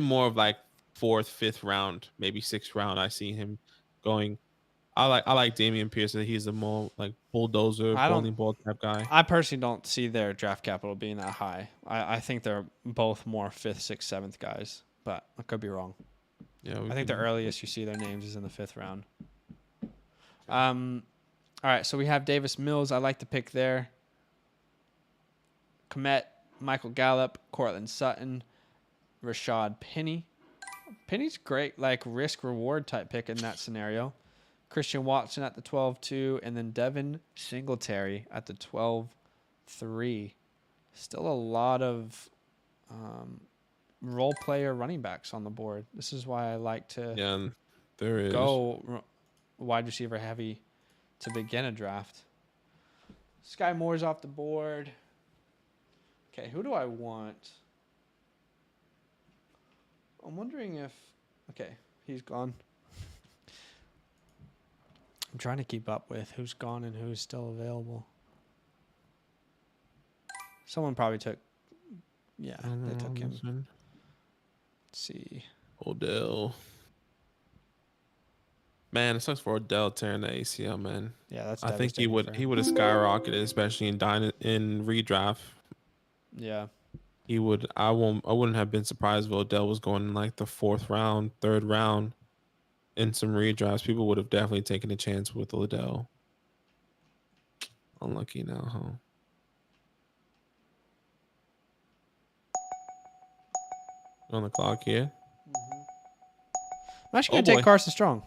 [SPEAKER 2] more of like 4th, 5th round, maybe 6th round. I see him going. I like Damian Pierce. He's a more like bulldozer, bowling ball type guy.
[SPEAKER 1] I personally don't see their draft capital being that high. I think they're both more 5th, 6th, 7th guys, but I could be wrong.
[SPEAKER 2] Yeah,
[SPEAKER 1] I think the earliest you see their names is in the 5th round. All right, so we have Davis Mills. I like the pick there. Komet, Michael Gallup, Cortland Sutton, Rashad Penny. Penny's great, like risk-reward type pick in that scenario. Christian Watson at the 12-2, and then Devin Singletary at the 12-3. Still a lot of role player running backs on the board. This is why I like to go wide receiver heavy to begin a draft. Sky Moore's off the board. Okay, who do I want? I'm wondering if... Okay, he's gone. I'm trying to keep up with who's gone and who's still available. Someone probably took... Yeah, they took him. Let's see.
[SPEAKER 2] Odell. Man, it sucks for Odell tearing the ACL, man.
[SPEAKER 1] Yeah, that's
[SPEAKER 2] I think he would have skyrocketed, especially in redraft.
[SPEAKER 1] Yeah.
[SPEAKER 2] He would. I wouldn't have been surprised if Odell was going in like the 4th round, 3rd round in some redrafts. People would have definitely taken a chance with Odell. Unlucky now, huh? On the clock here.
[SPEAKER 1] I'm actually going to take Carson Strong.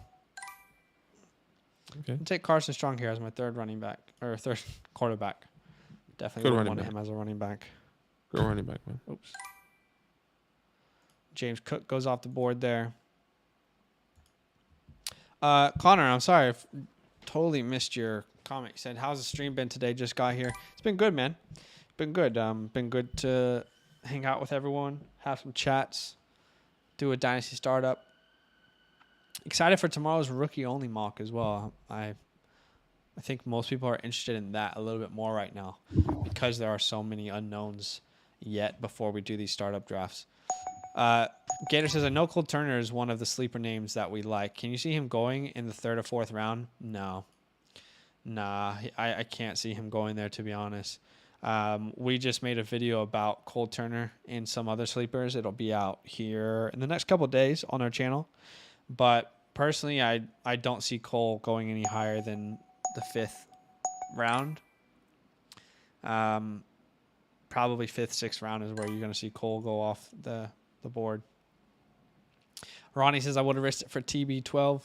[SPEAKER 2] Okay.
[SPEAKER 1] I'll take Carson Strong here as my 3rd running back, or 3rd quarterback. Definitely would want him as a running back.
[SPEAKER 2] Good running back, man.
[SPEAKER 1] Oops. James Cook goes off the board there. Connor, I'm sorry. I've totally missed your comment. You said, how's the stream been today? Just got here. It's been good, man. Been good. Been good to hang out with everyone, have some chats, do a Dynasty startup. Excited for tomorrow's rookie-only mock as well. I think most people are interested in that a little bit more right now because there are so many unknowns yet before we do these startup drafts. Gator says, I know Cole Turner is one of the sleeper names that we like. Can you see him going in the 3rd or 4th round? No. Nah, I can't see him going there, to be honest. We just made a video about Cole Turner and some other sleepers. It'll be out here in the next couple of days on our channel. But personally, I don't see Cole going any higher than the 5th round. Probably 5th, 6th round is where you're going to see Cole go off the board. Ronnie says, I would have risked it for TB12.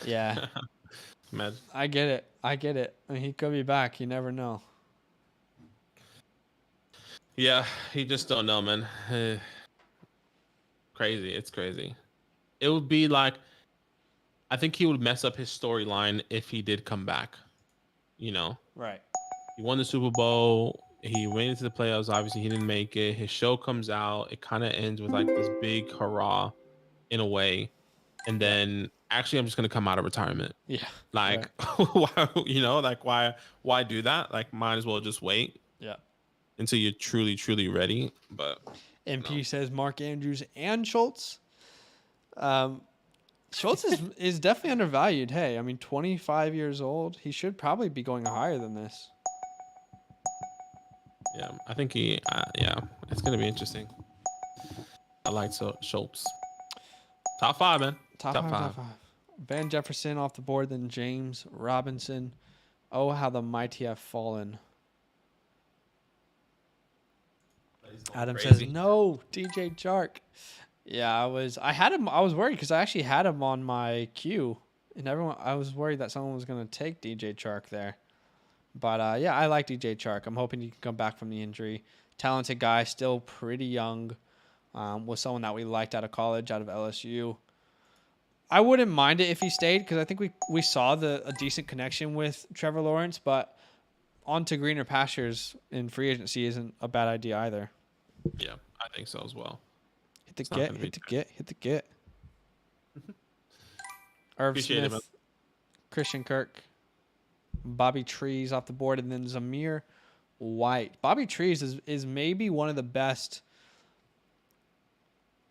[SPEAKER 1] Yeah.
[SPEAKER 2] Mad.
[SPEAKER 1] I get it. I mean, he could be back. You never know.
[SPEAKER 2] Yeah, you just don't know, man. Crazy. It's crazy. It would be like, I think he would mess up his storyline if he did come back. You know?
[SPEAKER 1] Right.
[SPEAKER 2] He won the Super Bowl. He went into the playoffs. Obviously, he didn't make it. His show comes out. It kind of ends with like this big hurrah in a way. And then actually, I'm just going to come out of retirement.
[SPEAKER 1] Yeah.
[SPEAKER 2] Like,
[SPEAKER 1] right.
[SPEAKER 2] why, you know, like why do that? Like, might as well just wait.
[SPEAKER 1] Yeah.
[SPEAKER 2] Until you're truly, truly ready. But
[SPEAKER 1] MP says Mark Andrews and Schultz. Schultz is definitely undervalued. Hey, I mean, 25 years old. He should probably be going higher than this.
[SPEAKER 2] Yeah, I think yeah, it's going to be interesting. I like Schultz. Top 5, man.
[SPEAKER 1] Top five. Van Jefferson off the board, then James Robinson. Oh, how the mighty have fallen. Adam says no, DJ Chark. Yeah, I was worried because I actually had him on my queue, and I was worried that someone was going to take DJ Chark there. But yeah, I like DJ Chark. I'm hoping he can come back from the injury. Talented guy, still pretty young. Was someone that we liked out of college, out of LSU. I wouldn't mind it if he stayed because I think we saw a decent connection with Trevor Lawrence, but on to greener pastures in free agency isn't a bad idea either.
[SPEAKER 2] Yeah, I think so as well.
[SPEAKER 1] Hit the get. Irv Smith, Christian Kirk, Bobby Trees off the board, and then Zamir White. Bobby Trees is maybe one of the best.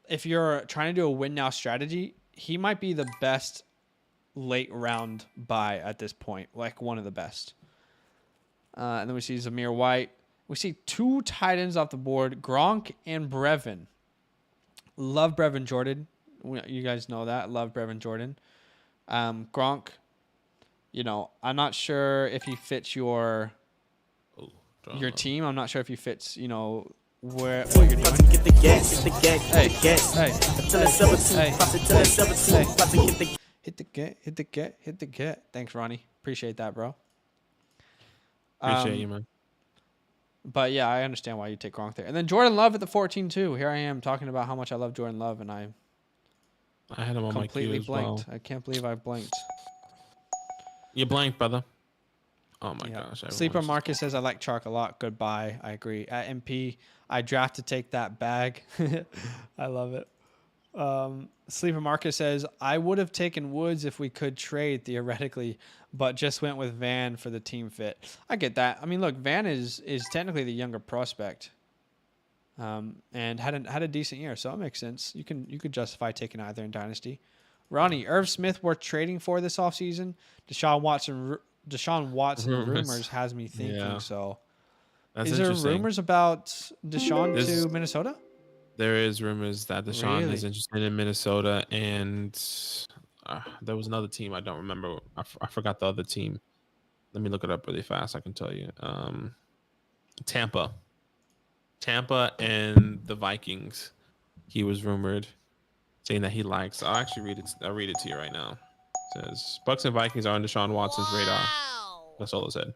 [SPEAKER 1] If you're trying to do a win now strategy, he might be the best late round buy at this point, like one of the best. And then we see Zamir White. We see 2 tight ends off the board, Gronk and Brevin. Love Brevin Jordan. You guys know that. Love Brevin Jordan. Gronk, you know, I'm not sure if he fits your team. I'm not sure if he fits, you know, what you're doing. Hey. Hit the get. Thanks, Ronnie. Appreciate that, bro.
[SPEAKER 2] Appreciate you, man.
[SPEAKER 1] But yeah, I understand why you take Gronk there. And then Jordan Love at the 14 too. Here I am talking about how much I love Jordan Love, and I
[SPEAKER 2] had him on my queue as
[SPEAKER 1] blanked.
[SPEAKER 2] well.
[SPEAKER 1] I can't believe I blanked.
[SPEAKER 2] You blanked, brother. Oh my gosh.
[SPEAKER 1] Sleeper Marcus says I like Chark a lot. Goodbye. I agree. At MP, I draft to take that bag. I love it. Sleeper Marcus says I would have taken Woods if we could trade theoretically, but just went with Van for the team fit. I get that. I mean, look, Van is technically the younger prospect, and had a decent year, so it makes sense. You could justify taking either in Dynasty. Ronnie, Irv Smith worth trading for this offseason? Deshaun Watson rumors has me thinking so. Is there rumors about Deshaun to Minnesota?
[SPEAKER 2] There is rumors that Deshaun is interested in Minnesota, and there was another team I don't remember. I forgot the other team. Let me look it up really fast. I can tell you. Tampa and the Vikings. He was rumored, saying that he likes. I'll actually read it. I'll read it to you right now. It says Bucks and Vikings are on Deshaun Watson's radar. That's all it said.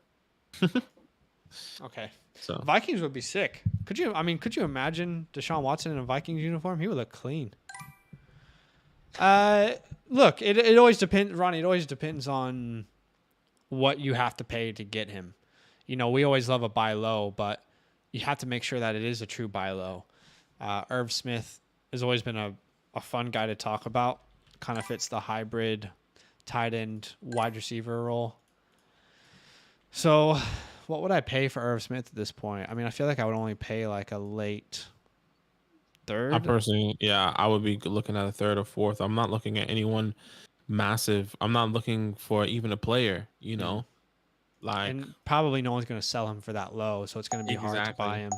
[SPEAKER 1] Okay.
[SPEAKER 2] So
[SPEAKER 1] Vikings would be sick. Could you imagine Deshaun Watson in a Vikings uniform? He would look clean. Look, it always depends, Ronnie. It always depends on what you have to pay to get him. You know, we always love a buy low, but you have to make sure that it is a true buy low. Irv Smith has always been a fun guy to talk about. Kind of fits the hybrid tight end wide receiver role. So what would I pay for Irv Smith at this point? I mean, I feel like I would only pay like a late third.
[SPEAKER 2] personally, yeah, I would be looking at a third or fourth. I'm not looking at anyone massive. I'm not looking for even a player, like
[SPEAKER 1] And probably no one's going to sell him for that low, so it's going to be hard to buy
[SPEAKER 2] exactly,
[SPEAKER 1] him.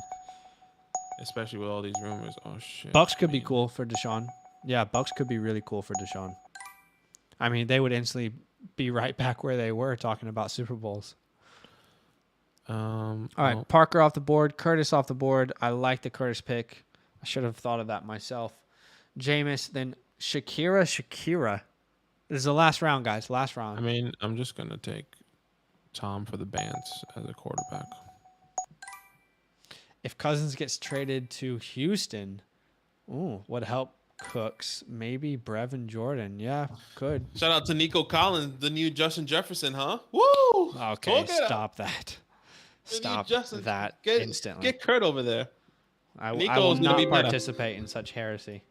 [SPEAKER 2] especially with all these rumors. Oh shit.
[SPEAKER 1] Bucks could be
[SPEAKER 2] man.
[SPEAKER 1] cool for Deshaun. Yeah, Bucks could be really cool for Deshaun. I mean, they would instantly be right back where they were talking about Super Bowls. All right,
[SPEAKER 2] well,
[SPEAKER 1] Parker off the board, Curtis off the board. I like the Curtis pick. I should have thought of that myself. Jameis, then Shakira. This is the last round, guys. Last
[SPEAKER 2] I
[SPEAKER 1] round.
[SPEAKER 2] mean, I'm just gonna take Tom for the Bants as a quarterback.
[SPEAKER 1] If Cousins gets traded to Houston, would help Cooks. Maybe Brevin Jordan. Yeah, could.
[SPEAKER 2] Shout out to Nico Collins, the new Justin Jefferson, huh? Woo!
[SPEAKER 1] Okay, stop that. Stop that instantly.
[SPEAKER 2] Get Kurt over there.
[SPEAKER 1] I
[SPEAKER 2] Nico's
[SPEAKER 1] will
[SPEAKER 2] gonna
[SPEAKER 1] not
[SPEAKER 2] be better.
[SPEAKER 1] participate in such heresy.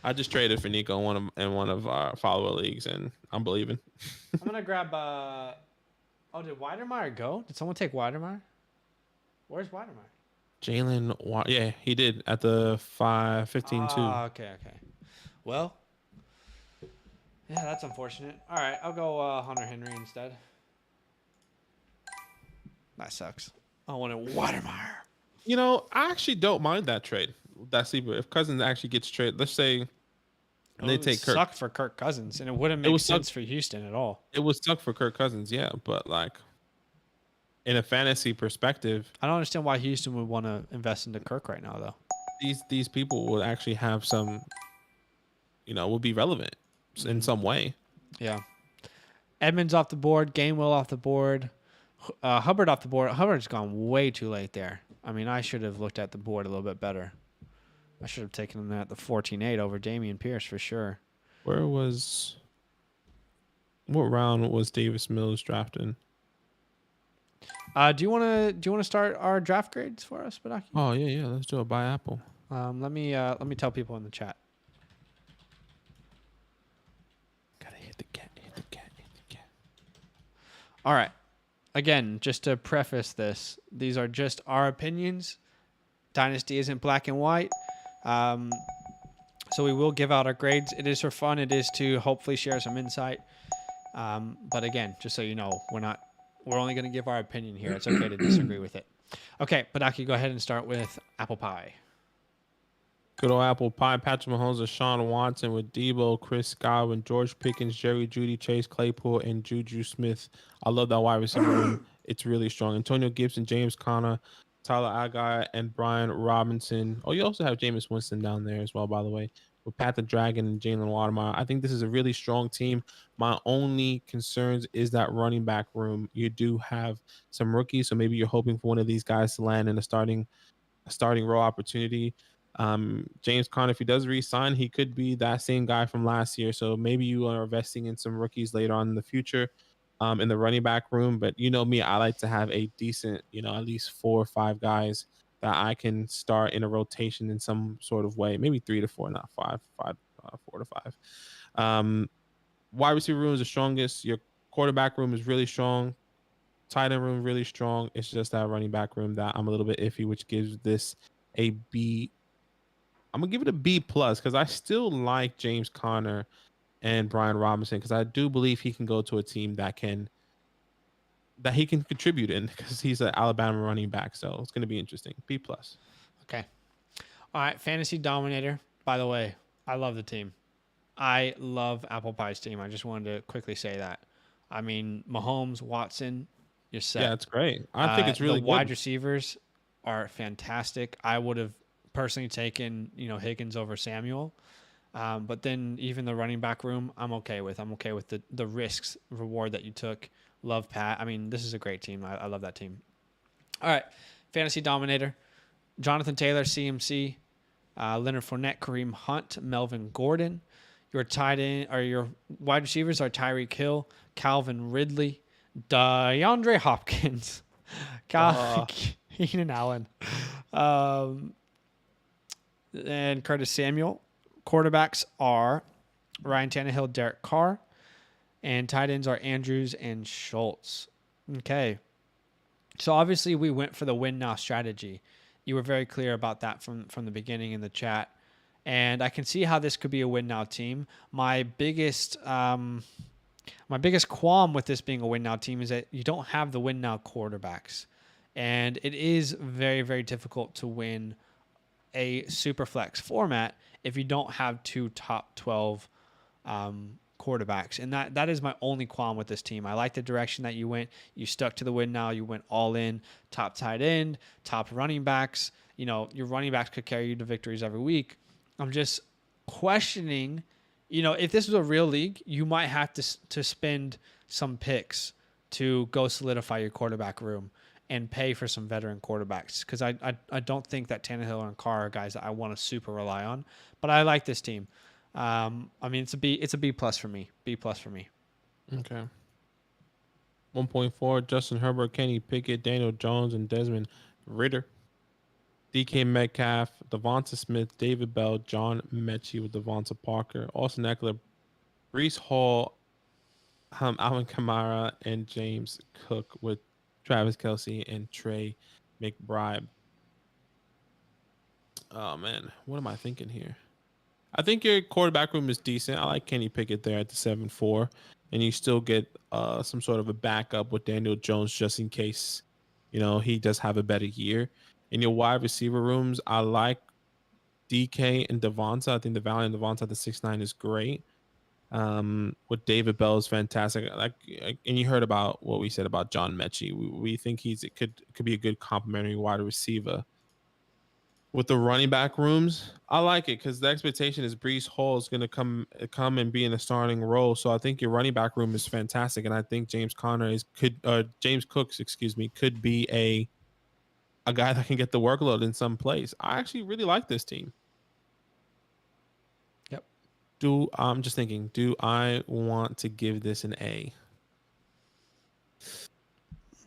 [SPEAKER 2] I just traded for Nico in one of our follower leagues, and I'm believing.
[SPEAKER 1] I'm gonna grab. Did Weidermeyer go? Did someone take Weidermeyer? Where's Weidermeyer?
[SPEAKER 2] Jalen, yeah, he did at the 5-15-2.
[SPEAKER 1] Okay. Well, yeah, that's unfortunate. All right, I'll go Hunter Henry instead. That sucks. I wanted Weidermeyer.
[SPEAKER 2] I actually don't mind that trade. That sleeper. If Cousins actually gets traded, let's say they take Kirk.
[SPEAKER 1] Suck for Kirk Cousins, and it wouldn't make sense for Houston at all.
[SPEAKER 2] It would suck for Kirk Cousins, yeah, but like in a fantasy perspective,
[SPEAKER 1] I don't understand why Houston would want to invest into Kirk right now, though.
[SPEAKER 2] these people will actually have some, will be relevant in some way.
[SPEAKER 1] Yeah. Edmonds off the board. Gainwell off the board. Hubbard off the board. Hubbard's gone way too late there. I mean, I should have looked at the board a little bit better. I should have taken him at the 14-8 over Damian Pierce for sure.
[SPEAKER 2] What round was Davis Mills drafted?
[SPEAKER 1] Do you want to start our draft grades for us, Badaki?
[SPEAKER 2] Oh yeah. Let's do it by Apple.
[SPEAKER 1] Let me tell people in the chat.
[SPEAKER 2] Gotta hit the cat.
[SPEAKER 1] All right. Again, just to preface this, these are just our opinions. Dynasty isn't black and white. So we will give out our grades. It is for fun. It is to hopefully share some insight. But again, just so you know, we're only going to give our opinion here. It's okay to disagree with it. Okay, Badaki, go ahead and start with apple pie.
[SPEAKER 2] Good old apple pie. Patrick Mahomes, Deshaun Watson with Debo, Chris Godwin, George Pickens, Jerry Jeudy, Chase Claypool, and Juju Smith. I love that wide receiver room. It's really strong. Antonio Gibson, James Conner, Tyler Allgeier, and Brian Robinson. Oh, you also have Jameis Winston down there as well, by the way, with Pat the Dragon and Jalen Watermeyer. I think this is a really strong team. My only concerns is that running back room. You do have some rookies, so maybe you're hoping for one of these guys to land in a starting role opportunity. James Conner, if he does re-sign, he could be that same guy from last year. So maybe you are investing in some rookies later on in the future. In the running back room, but me, I like to have a decent, at least 4 or 5 guys that I can start in a rotation in some sort of way, maybe 3 to 4, not 5, 4 to 5. Wide receiver room is the strongest. Your quarterback room is really strong. Tight end room really strong. It's just that running back room that I'm a little bit iffy, which gives this a B. I'm gonna give it a B plus because I still like James Conner and Brian Robinson because I do believe he can go to a team that he can contribute in because he's an Alabama running back. So it's going to be interesting. B plus.
[SPEAKER 1] Okay. All right. Fantasy Dominator. By the way, I love the team. I love Apple Pie's team. I just wanted to quickly say that. I mean, Mahomes, Watson, you're set.
[SPEAKER 2] Yeah, it's great. I think it's really
[SPEAKER 1] the wide receivers are fantastic. I would have personally taken, Higgins over Samuel. But then even the running back room, I'm okay with. I'm okay with the risks reward that you took. Love Pat. I mean, this is a great team. I love that team. All right. Fantasy Dominator. Jonathan Taylor, CMC. Leonard Fournette, Kareem Hunt, Melvin Gordon. Your tight end or your wide receivers are Tyreek Hill, Calvin Ridley, DeAndre Hopkins, Keenan Allen, and Curtis Samuel. Quarterbacks are Ryan Tannehill, Derek Carr, and tight ends are Andrews and Schultz. Okay. So obviously we went for the win now strategy. You were very clear about that from the beginning in the chat. And I can see how this could be a win now team. My biggest qualm with this being a win now team is that you don't have the win now quarterbacks. And it is very, very difficult to win a super flex format if you don't have two top 12 quarterbacks. And that is my only qualm with this team. I like the direction that you went. You stuck to the win now. You went all in, top tight end, top running backs. You know, your running backs could carry you to victories every week. I'm just questioning, you know, if this was a real league, you might have to spend some picks to go solidify your quarterback room and pay for some veteran quarterbacks, because I don't think that Tannehill and Carr are guys that I want to super rely on. But I like this team. I mean, it's a B plus for me. B plus for me.
[SPEAKER 2] Okay. 1.4, Justin Herbert, Kenny Pickett, Daniel Jones, and Desmond Ritter. DK Metcalf, Devonta Smith, David Bell, John Mechie with Devonta Parker, Austin Eckler, Brees Hall, Alvin Kamara, and James Cook with Travis Kelce and Trey McBride. Oh man, what am I thinking here? I think your quarterback room is decent. I like Kenny Pickett there at the 7-4, and you still get some sort of a backup with Daniel Jones just in case, you know, he does have a better year. In your wide receiver rooms, I like DK and Devonta. I think the value in Devonta at the 6'9" is great. With David Bell is fantastic. And you heard about what we said about John Mechie. We think it could be a good complementary wide receiver. With the running back rooms, I like it because the expectation is Brees Hall is going to come and be in a starting role. So I think your running back room is fantastic, and I think James Cooks, excuse me, could be a guy that can get the workload in some place. I actually really like this team.
[SPEAKER 1] Yep.
[SPEAKER 2] I'm just thinking, do I want to give this an A?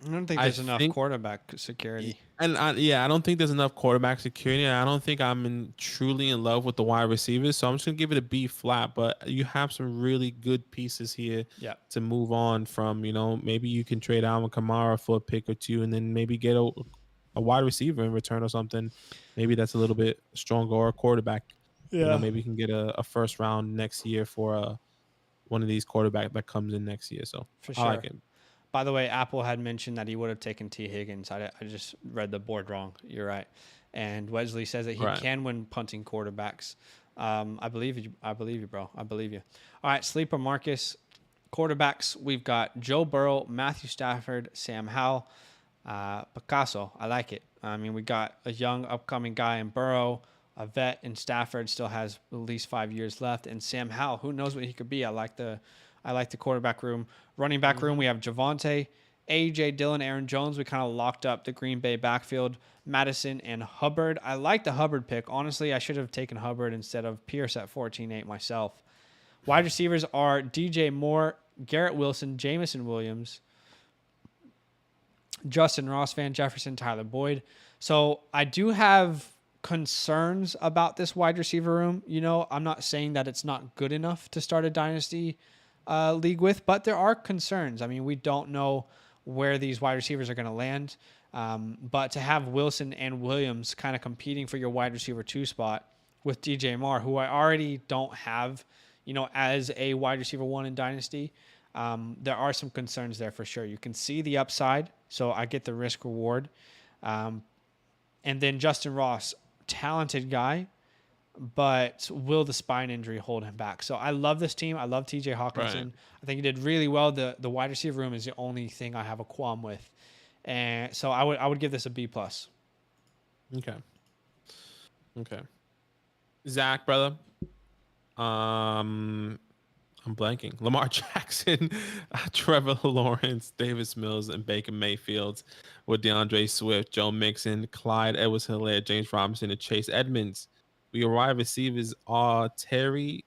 [SPEAKER 1] I don't think there's enough quarterback security.
[SPEAKER 2] And I don't think there's enough quarterback security. I don't think I'm truly in love with the wide receivers. So I'm just going to give it a B flat. But you have some really good pieces here to move on from. You know, maybe you can trade Alvin Kamara for a pick or two and then maybe get a wide receiver in return or something. Maybe that's a little bit stronger, or a quarterback. Yeah. You know, maybe you can get a first round next year for one of these quarterbacks that comes in next year. So
[SPEAKER 1] for sure.
[SPEAKER 2] I like it.
[SPEAKER 1] By the way, Apple had mentioned that he would have taken T. Higgins. I just read the board wrong. You're right. And Wesley says that he can win punting quarterbacks. I believe you. I believe you, bro. I believe you. All right, Sleeper Marcus. Quarterbacks, we've got Joe Burrow, Matthew Stafford, Sam Howell, Picasso. I like it. I mean, we got a young upcoming guy in Burrow, a vet in Stafford, still has at least 5 years left. And Sam Howell, who knows what he could be. I like the quarterback room. Running back room, we have Javonte, A.J. Dillon, Aaron Jones. We kind of locked up the Green Bay backfield. Madison and Hubbard. I like the Hubbard pick. Honestly, I should have taken Hubbard instead of Pierce at 14-8 myself. Wide receivers are DJ Moore, Garrett Wilson, Jamison Williams, Justin Ross, Van Jefferson, Tyler Boyd. So I do have concerns about this wide receiver room. You know, I'm not saying that it's not good enough to start a dynasty league with, but there are concerns. I mean, we don't know where these wide receivers are going to land. But to have Wilson and Williams kind of competing for your wide receiver 2 spot with DJ Moore, who I already don't have, you know, as a wide receiver 1 in Dynasty, there are some concerns there for sure. You can see the upside, so I get the risk reward. And then Justin Ross, talented guy, but will the spine injury hold him back? So I love this team. I love TJ Hawkinson. Right. I think he did really well. The wide receiver room is the only thing I have a qualm with. And so I would give this a B plus.
[SPEAKER 2] Okay. Zach, brother. I'm blanking. Lamar Jackson, Trevor Lawrence, Davis Mills, and Baker Mayfield with DeAndre Swift, Joe Mixon, Clyde Edwards-Helaire, James Robinson, and Chase Edmonds. We wide receivers are Terry,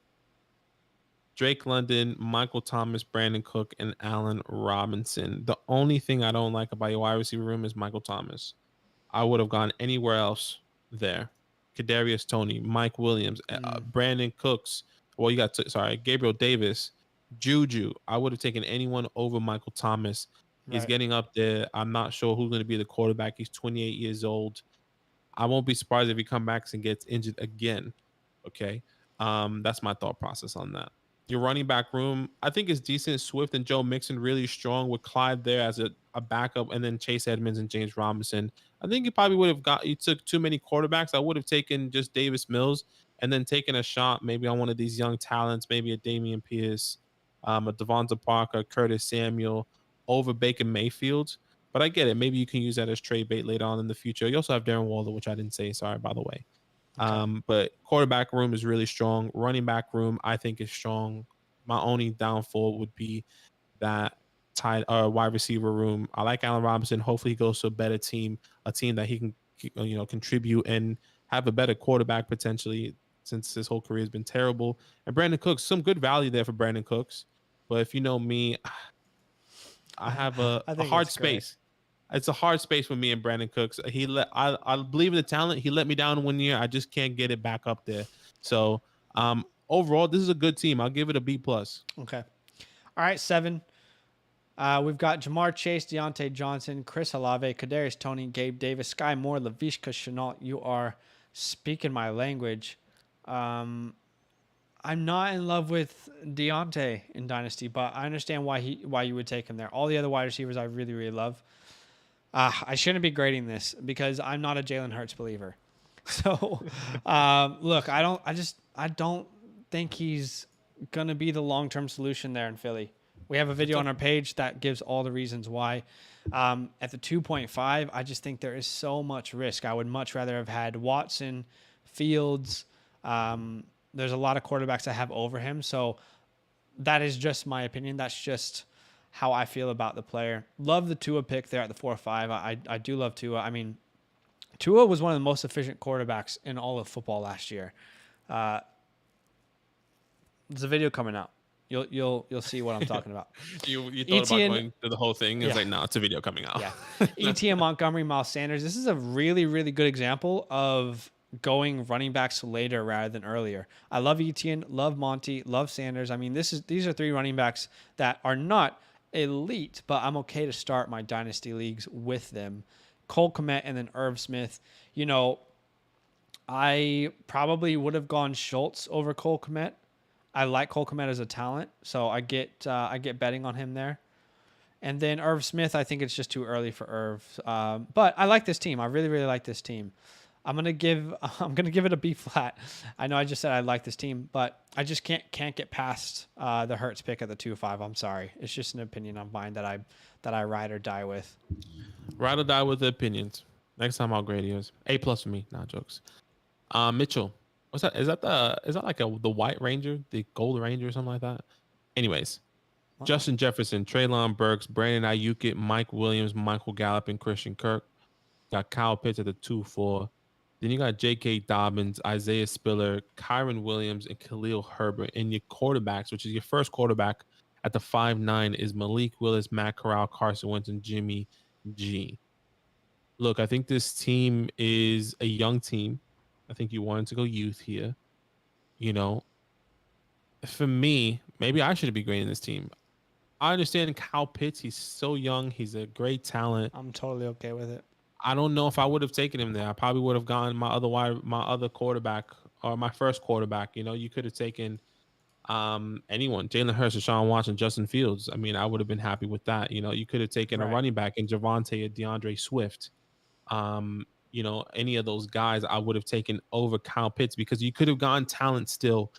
[SPEAKER 2] Drake London, Michael Thomas, Brandon Cook, and Allen Robinson. The only thing I don't like about your wide receiver room is Michael Thomas. I would have gone anywhere else there. Kadarius Toney, Mike Williams, Brandon Cooks. Well, you got Gabriel Davis, Juju. I would have taken anyone over Michael Thomas. He's getting up there. I'm not sure who's going to be the quarterback. He's 28 years old. I won't be surprised if he comes back and gets injured again. Okay. That's my thought process on that. Your running back room, I think is decent. Swift and Joe Mixon really strong with Clyde there as a backup, and then Chase Edmonds and James Robinson. I think you probably would have you took too many quarterbacks. I would have taken just Davis Mills and then taken a shot maybe on one of these young talents, maybe a Damian Pierce, a Devonta Parker, Curtis Samuel over Baker Mayfield. But I get it. Maybe you can use that as trade bait later on in the future. You also have Darren Waller, which I didn't say. Sorry, by the way.
[SPEAKER 1] Okay.
[SPEAKER 2] But quarterback room is really strong. Running back room, I think, is strong. My only downfall would be that wide receiver room. I like Allen Robinson. Hopefully, he goes to a better team, a team that he can contribute and have a better quarterback potentially. Since his whole career has been terrible, and Brandon Cooks, some good value there for Brandon Cooks. But if you know me, I have a
[SPEAKER 1] I think
[SPEAKER 2] hard
[SPEAKER 1] it's great.
[SPEAKER 2] space. It's a hard space for me and Brandon Cooks. I believe in the talent. He let me down 1 year. I just can't get it back up there. So overall, this is a good team. I'll give it a B plus.
[SPEAKER 1] Okay. All right, 7. We've got Jamar Chase, Deontay Johnson, Chris Olave, Kadarius Toney, Gabe Davis, Sky Moore, Laviska Shenault. You are speaking my language. I'm not in love with Deontay in Dynasty, but I understand why you would take him there. All the other wide receivers I really, really love. I shouldn't be grading this because I'm not a Jalen Hurts believer. So, look, I don't think he's gonna be the long-term solution there in Philly. We have a video on our page that gives all the reasons why. At the 2.5, I just think there is so much risk. I would much rather have had Watson, Fields. There's a lot of quarterbacks I have over him. So that is just my opinion. That's just how I feel about the player. Love the Tua pick there at the 4-5. I do love Tua. I mean, Tua was one of the most efficient quarterbacks in all of football last year. There's a video coming out. You'll see what I'm talking about.
[SPEAKER 2] You thought about going through the whole thing. It's
[SPEAKER 1] Yeah.
[SPEAKER 2] like, no, it's a video coming out.
[SPEAKER 1] Yeah. ETN Montgomery, Miles Sanders. This is a really, really good example of going running backs later rather than earlier. I love Etienne, love Monty, love Sanders. I mean, these are 3 running backs that are not elite, but I'm okay to start my dynasty leagues with them. Cole Kmet and then Irv Smith. You know, I probably would have gone Schultz over Cole Kmet. I like Cole Kmet as a talent, so I get betting on him there. And then Irv Smith, I think it's just too early for Irv. But I like this team. I really, really like this team. I'm gonna give it a B flat. I know I just said I like this team, but I just can't get past the Hurts pick at the 2-5. I'm sorry. It's just an opinion of mine that I ride or die with.
[SPEAKER 2] Ride or die with the opinions. Next time I'll grade yours. A plus for me, not jokes. Mitchell, what's that? Is that like the White Ranger, the Gold Ranger, or something like that? Anyways, wow. Justin Jefferson, Treylon Burks, Brandon Ayuk, Mike Williams, Michael Gallup, and Christian Kirk. Got Kyle Pitts at the 2-4. Then you got J.K. Dobbins, Isaiah Spiller, Kyron Williams, and Khalil Herbert. And your quarterbacks, which is your first quarterback at the 5-9, is Malik Willis, Matt Corral, Carson Wentz, and Jimmy G. Look, I think this team is a young team. I think you wanted to go youth here. You know, for me, maybe I should be grading this team. I understand Kyle Pitts. He's so young. He's a great talent.
[SPEAKER 1] I'm totally okay with it.
[SPEAKER 2] I don't know if I would have taken him there. I probably would have gone my other quarterback or my first quarterback. You know, you could have taken anyone, Jalen Hurts, Deshaun Watson, Justin Fields. I mean, I would have been happy with that. You know, you could have taken a running back in Javonte or DeAndre Swift. You know, any of those guys I would have taken over Kyle Pitts because you could have gone talent still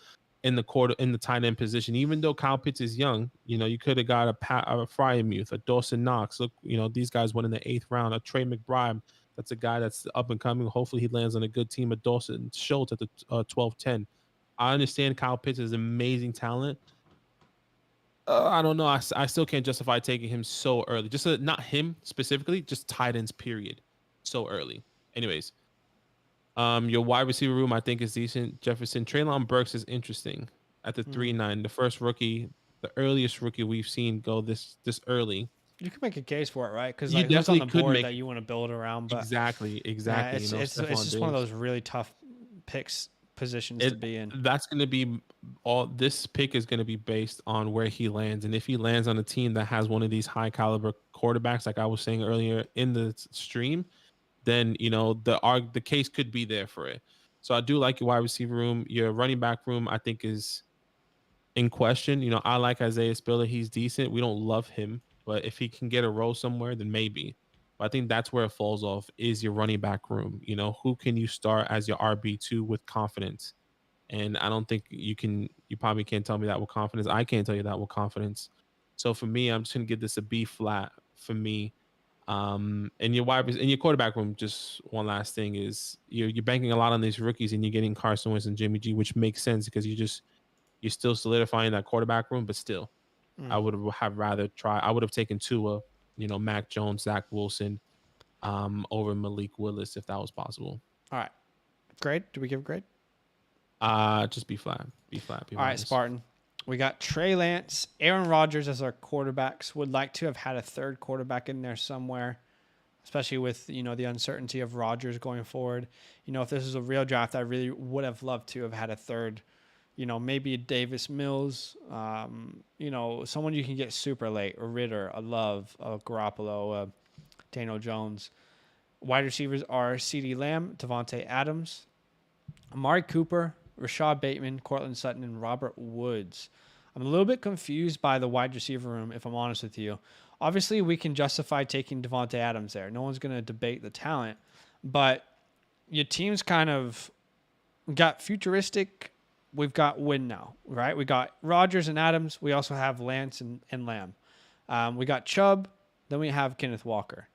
[SPEAKER 2] in the tight end position. Even though Kyle Pitts is young, you know, you could have got a Freiermuth, a Dawson Knox. Look, you know, these guys went in the 8th round. A Trey McBride, that's a guy that's up and coming. Hopefully he lands on a good team. A Dawson Schultz at the 12-10. I understand Kyle Pitts is amazing talent. I don't know. I still can't justify taking him so early. Just not him specifically, just tight ends, period. So early. Anyways, your wide receiver room, I think, is decent. Jefferson, Treylon Burks is interesting at the 3-9. The first rookie, the earliest rookie we've seen go this early.
[SPEAKER 1] You can make a case for it, right? Because
[SPEAKER 2] you
[SPEAKER 1] like, who's on the
[SPEAKER 2] could
[SPEAKER 1] board
[SPEAKER 2] make,
[SPEAKER 1] that you want to build around. But
[SPEAKER 2] exactly.
[SPEAKER 1] Yeah, it's just one of those really tough positions to be in.
[SPEAKER 2] That's going to be this pick is going to be based on where he lands, and if he lands on a team that has one of these high caliber quarterbacks, like I was saying earlier in the stream, then you know the case could be there for it. So I do like your wide receiver room. Your running back room, I think, is in question. You know, I like Isaiah Spiller. He's decent. We don't love him, but if he can get a role somewhere, then maybe. But I think that's where it falls off is your running back room. You know, who can you start as your RB2 with confidence? And I don't think you probably can't tell me that with confidence. I can't tell you that with confidence. So for me, I'm just gonna give this a B flat for me. And your quarterback room, just one last thing is you're banking a lot on these rookies and you're getting Carson Wentz and Jimmy G, which makes sense because you're still solidifying that quarterback room, but still, I would have rather try. I would have taken Tua, Mac Jones, Zach Wilson, over Malik Willis if that was possible.
[SPEAKER 1] All right. Grade? Do we give a grade?
[SPEAKER 2] Just B flat, B flat. B
[SPEAKER 1] All right,
[SPEAKER 2] minus.
[SPEAKER 1] Spartan. We got Trey Lance, Aaron Rodgers as our quarterbacks. Would like to have had a third quarterback in there somewhere, especially with the uncertainty of Rodgers going forward. If this is a real draft, I really would have loved to have had a third. Maybe a Davis Mills. Someone you can get super late, a Ritter, a Love, a Garoppolo, a Daniel Jones. Wide receivers are CeeDee Lamb, Devontae Adams, Amari Cooper, Rashad Bateman, Cortland Sutton, and Robert Woods. I'm a little bit confused by the wide receiver room, if I'm honest with you. Obviously, we can justify taking Devontae Adams there. No one's going to debate the talent. But your team's kind of got futuristic. We've got win now, right? We got Rodgers and Adams. We also have Lance and Lamb. We got Chubb. Then we have Kenneth Walker.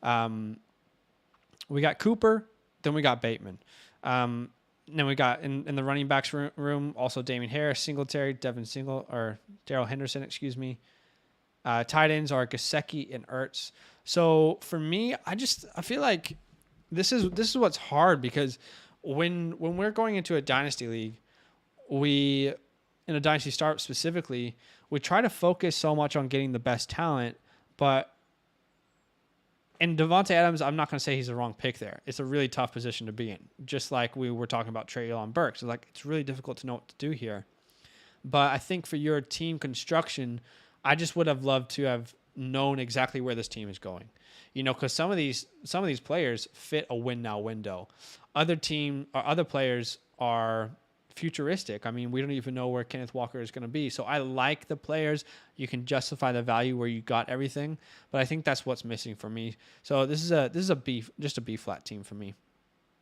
[SPEAKER 1] We got Cooper. Then we got Bateman. Then we got in the running backs room also Damian Harris, Singletary, Darrell Henderson, excuse me. Tight ends are Gesicki and Ertz. So for me, I feel like this is what's hard because when we're going into a dynasty league, in a dynasty startup specifically, we try to focus so much on getting the best talent, but and Devontae Adams, I'm not going to say he's the wrong pick there. It's a really tough position to be in. Just like we were talking about Treylon Burks. It's really difficult to know what to do here. But I think for your team construction, I just would have loved to have known exactly where this team is going. Because some of these players fit a win now window. Other players are futuristic. I mean, we don't even know where Kenneth Walker is going to be. So I like the players. You can justify the value where you got everything, but I think that's what's missing for me. So this is a B, just a B flat team for me.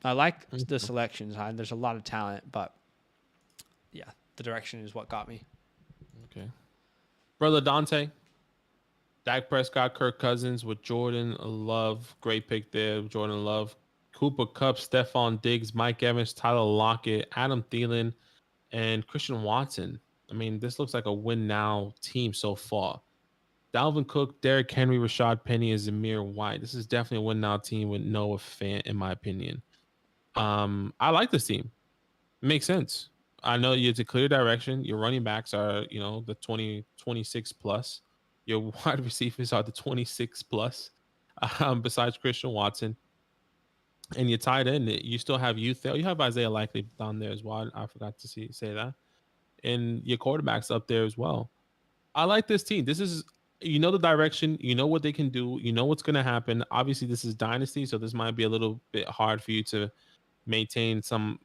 [SPEAKER 1] I like the selections. There's a lot of talent, but yeah, the direction is what got me.
[SPEAKER 2] Okay, brother Dante, Dak Prescott, Kirk Cousins with Jordan Love. Great pick there, Jordan Love. Cooper Kupp, Stephon Diggs, Mike Evans, Tyler Lockett, Adam Thielen, and Christian Watson. I mean, this looks like a win now team so far. Dalvin Cook, Derrick Henry, Rashad Penny, and Zamir White. This is definitely a win now team with Noah Fant, in my opinion. I like this team. It makes sense. I know it's a clear direction. Your running backs are, the 26 plus. Your wide receivers are the 26 plus. Besides Christian Watson. And your tight end, you still have youth there. You have Isaiah Likely down there as well. I forgot to say that. And your quarterback's up there as well. I like this team. This is, the direction. You know what they can do. You know what's going to happen. Obviously, this is Dynasty, so this might be a little bit hard for you to maintain some,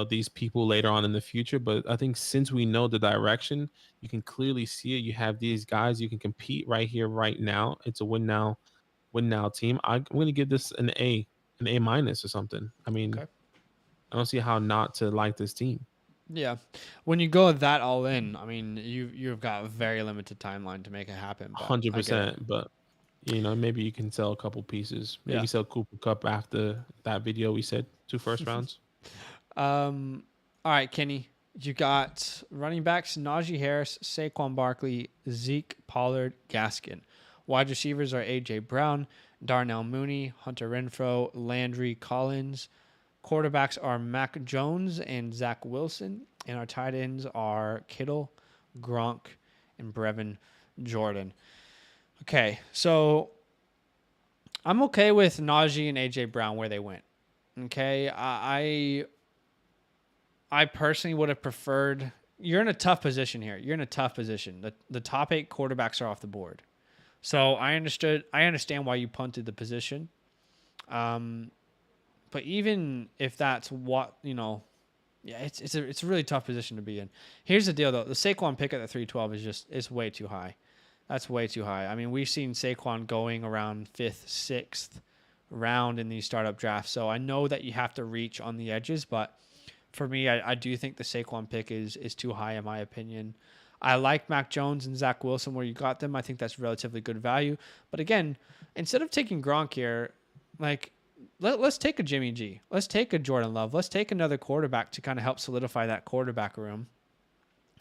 [SPEAKER 2] these people later on in the future. But I think since we know the direction, you can clearly see it. You have these guys. You can compete right here, right now. It's a win now team. I'm going to give this an A minus or something. I mean, okay. I don't see how not to like this team.
[SPEAKER 1] Yeah. When you go that all in, I mean, you've got a very limited timeline to make it happen.
[SPEAKER 2] 100%. But, maybe you can sell a couple pieces. Maybe sell Cooper Kupp after that video we said 2 first rounds.
[SPEAKER 1] All right, Kenny. You got running backs, Najee Harris, Saquon Barkley, Zeke, Pollard, Gaskin. Wide receivers are A.J. Brown, Darnell Mooney, Hunter Renfrow, Landry Collins. Quarterbacks are Mac Jones and Zach Wilson. And our tight ends are Kittle, Gronk, and Brevin Jordan. Okay, so I'm okay with Najee and A.J. Brown where they went. Okay, I personally would have preferred... You're in a tough position here. You're in a tough position. The top 8 quarterbacks are off the board. So I understand why you punted the position. But even if that's what, yeah, it's a really tough position to be in. Here's the deal though. The Saquon pick at the 312 it's way too high. That's way too high. I mean, we've seen Saquon going around 5th, 6th round in these startup drafts. So I know that you have to reach on the edges, but for me, I do think the Saquon pick is too high in my opinion. I like Mac Jones and Zach Wilson where you got them. I think that's relatively good value. But again, instead of taking Gronk here, like let's take a Jimmy G. Let's take a Jordan Love. Let's take another quarterback to kind of help solidify that quarterback room.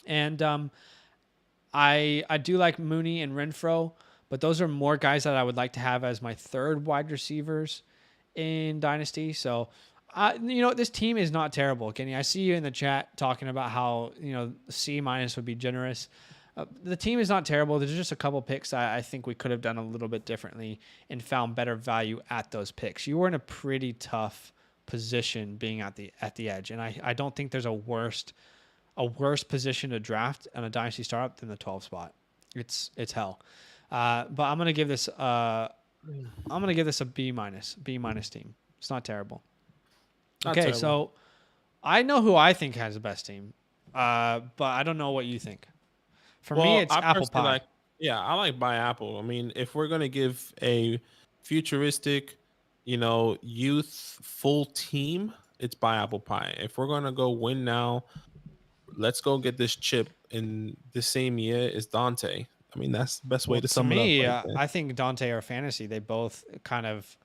[SPEAKER 1] And I do like Mooney and Renfro, but those are more guys that I would like to have as my third wide receivers in Dynasty. So, this team is not terrible. Kenny, I see you in the chat talking about how, C- would be generous. The team is not terrible. There's just a couple picks I think we could have done a little bit differently and found better value at those picks. You were in a pretty tough position being at the edge, and I don't think there's a worse position to draft on a dynasty startup than the 12 spot. It's hell. But I'm gonna give this a B minus team. It's not terrible.
[SPEAKER 2] Not
[SPEAKER 1] okay,
[SPEAKER 2] terrible.
[SPEAKER 1] so I know who I think has the best team, but I don't know what you think. For me, it's
[SPEAKER 2] I
[SPEAKER 1] apple
[SPEAKER 2] personally
[SPEAKER 1] pie.
[SPEAKER 2] I like buy Apple. I mean, if we're gonna give a futuristic, youthful team, it's buy apple pie. If we're gonna go win now, let's go get this chip in the same year as Dante. I mean, that's the best way
[SPEAKER 1] Well,
[SPEAKER 2] to
[SPEAKER 1] to
[SPEAKER 2] sum it up.
[SPEAKER 1] me,
[SPEAKER 2] Right there.
[SPEAKER 1] I think Dante or Fantasy, they both kind of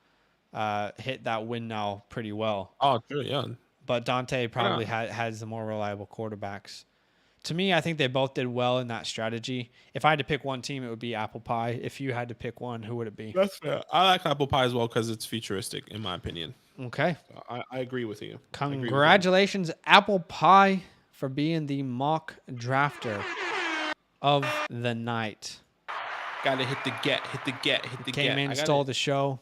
[SPEAKER 1] hit that win now pretty well.
[SPEAKER 2] Oh, true, yeah.
[SPEAKER 1] But Dante probably has the more reliable quarterbacks. To me, I think they both did well in that strategy. If I had to pick one team, it would be apple pie. If you had to pick one, who would it be?
[SPEAKER 2] That's fair. I like apple pie as well because it's futuristic, in my opinion.
[SPEAKER 1] Okay.
[SPEAKER 2] So I agree with you.
[SPEAKER 1] Congratulations, Apple Pie, for being the mock drafter of the night.
[SPEAKER 2] Gotta hit the get.
[SPEAKER 1] Came in, stole the show.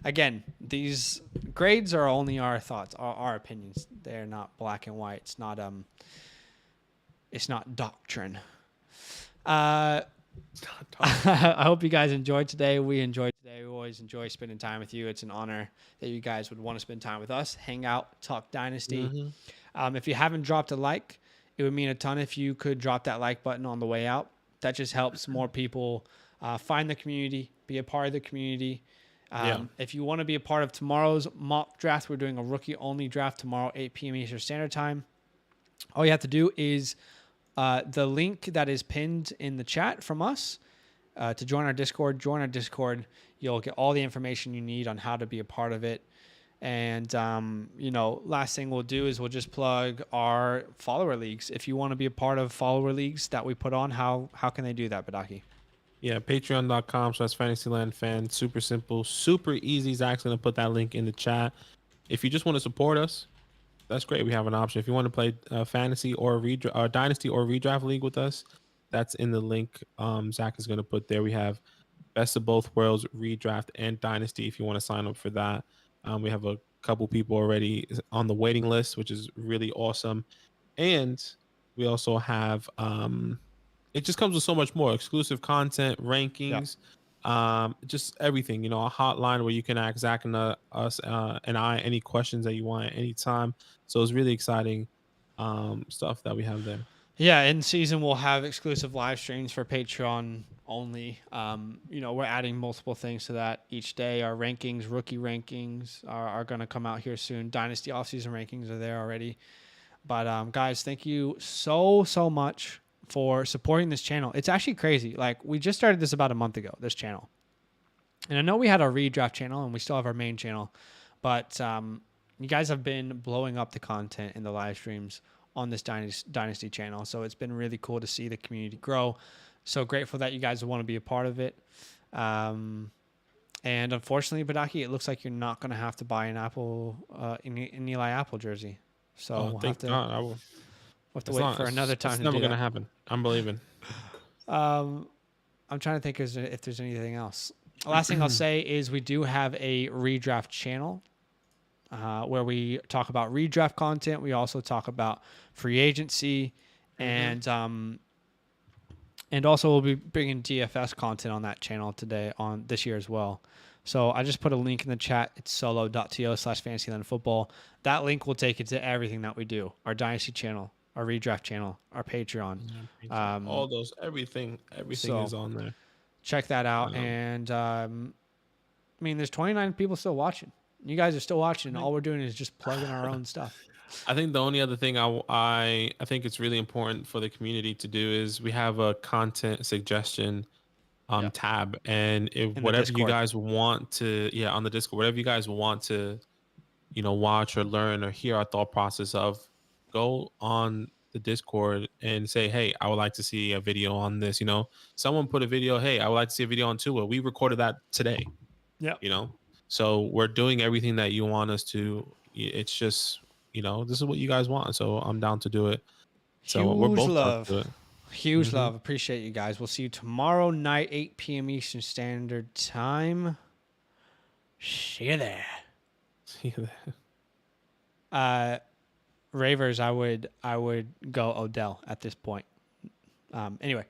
[SPEAKER 1] Again, these grades are only our thoughts, our opinions. They're not black and white. It's not doctrine. I hope you guys enjoyed today. We enjoyed today. We always enjoy spending time with you. It's an honor that you guys would want to spend time with us, hang out, talk Dynasty.
[SPEAKER 2] Mm-hmm.
[SPEAKER 1] If you haven't dropped a like, it would mean a ton if you could drop that like button on the way out. That just helps more people find the community, be a part of the community. If you want to be a part of tomorrow's mock draft, we're doing a rookie-only draft tomorrow, 8 p.m. Eastern Standard Time. All you have to do is the link that is pinned in the chat from us to join our Discord. Join our Discord. You'll get all the information you need on how to be a part of it. And, last thing we'll do is we'll just plug our follower leagues. If you want to be a part of follower leagues that we put on, how can they do that, Badaki?
[SPEAKER 2] Yeah, patreon.com/fantasylandfan. Super simple, super easy. Zach's going to put that link in the chat. If you just want to support us, that's great. We have an option. If you want to play fantasy or dynasty or redraft league with us, that's in the link Zach is going to put there. We have best of both worlds, redraft and dynasty. If you want to sign up for that, we have a couple people already on the waiting list, which is really awesome. And we also have it just comes with so much more exclusive content, rankings, just everything. A hotline where you can ask Zach and us and I any questions that you want at any time. So it's really exciting stuff that we have there.
[SPEAKER 1] Yeah, in season we'll have exclusive live streams for Patreon only. We're adding multiple things to that each day. Our rankings, rookie rankings are going to come out here soon. Dynasty offseason rankings are there already. But guys, thank you so much for supporting this channel. It's actually crazy. Like, we just started this about a month ago, this channel. And I know we had our redraft channel and we still have our main channel, but you guys have been blowing up the content in the live streams on this Dynasty channel. So it's been really cool to see the community grow. So grateful that you guys want to be a part of it. And unfortunately, Badaki, it looks like you're not going to have to buy an an Eli Apple jersey. So we'll have to,
[SPEAKER 2] God, we'll
[SPEAKER 1] have to wait for another time.
[SPEAKER 2] It's never going to happen. I'm believing.
[SPEAKER 1] I'm trying to think if there's anything else. The last thing I'll say is we do have a redraft channel where we talk about redraft content. We also talk about free agency, and also we'll be bringing DFS content on that channel this year as well. So I just put a link in the chat. It's solo.to/fantasylandfootball. That link will take you to everything that we do. Our Dynasty channel, our redraft channel, our Patreon.
[SPEAKER 2] All those, everything
[SPEAKER 1] So
[SPEAKER 2] is on there.
[SPEAKER 1] check that out.
[SPEAKER 2] Um,
[SPEAKER 1] And I mean, there's 29 people still watching. You guys are still watching. And all we're doing is just plugging our own stuff.
[SPEAKER 2] I think the only other thing I think it's really important for the community to do is we have a content suggestion tab, and if
[SPEAKER 1] the
[SPEAKER 2] whatever you
[SPEAKER 1] Discord.
[SPEAKER 2] guys want to on the Discord, whatever you guys want to watch or learn or hear our thought process of, go on the Discord and say, hey, I would like to see a video on this. Someone put a video, hey, I would like to see a video on Tua. We recorded that today.
[SPEAKER 1] Yeah.
[SPEAKER 2] So we're doing everything that you want us to. It's just this is what you guys want, so I'm down to do it. So we're both down to do it.
[SPEAKER 1] Huge love. Appreciate you guys. We'll see you tomorrow night, 8 p.m. Eastern Standard Time. See you there. Ravers, I would go Odell at this point. Anyway,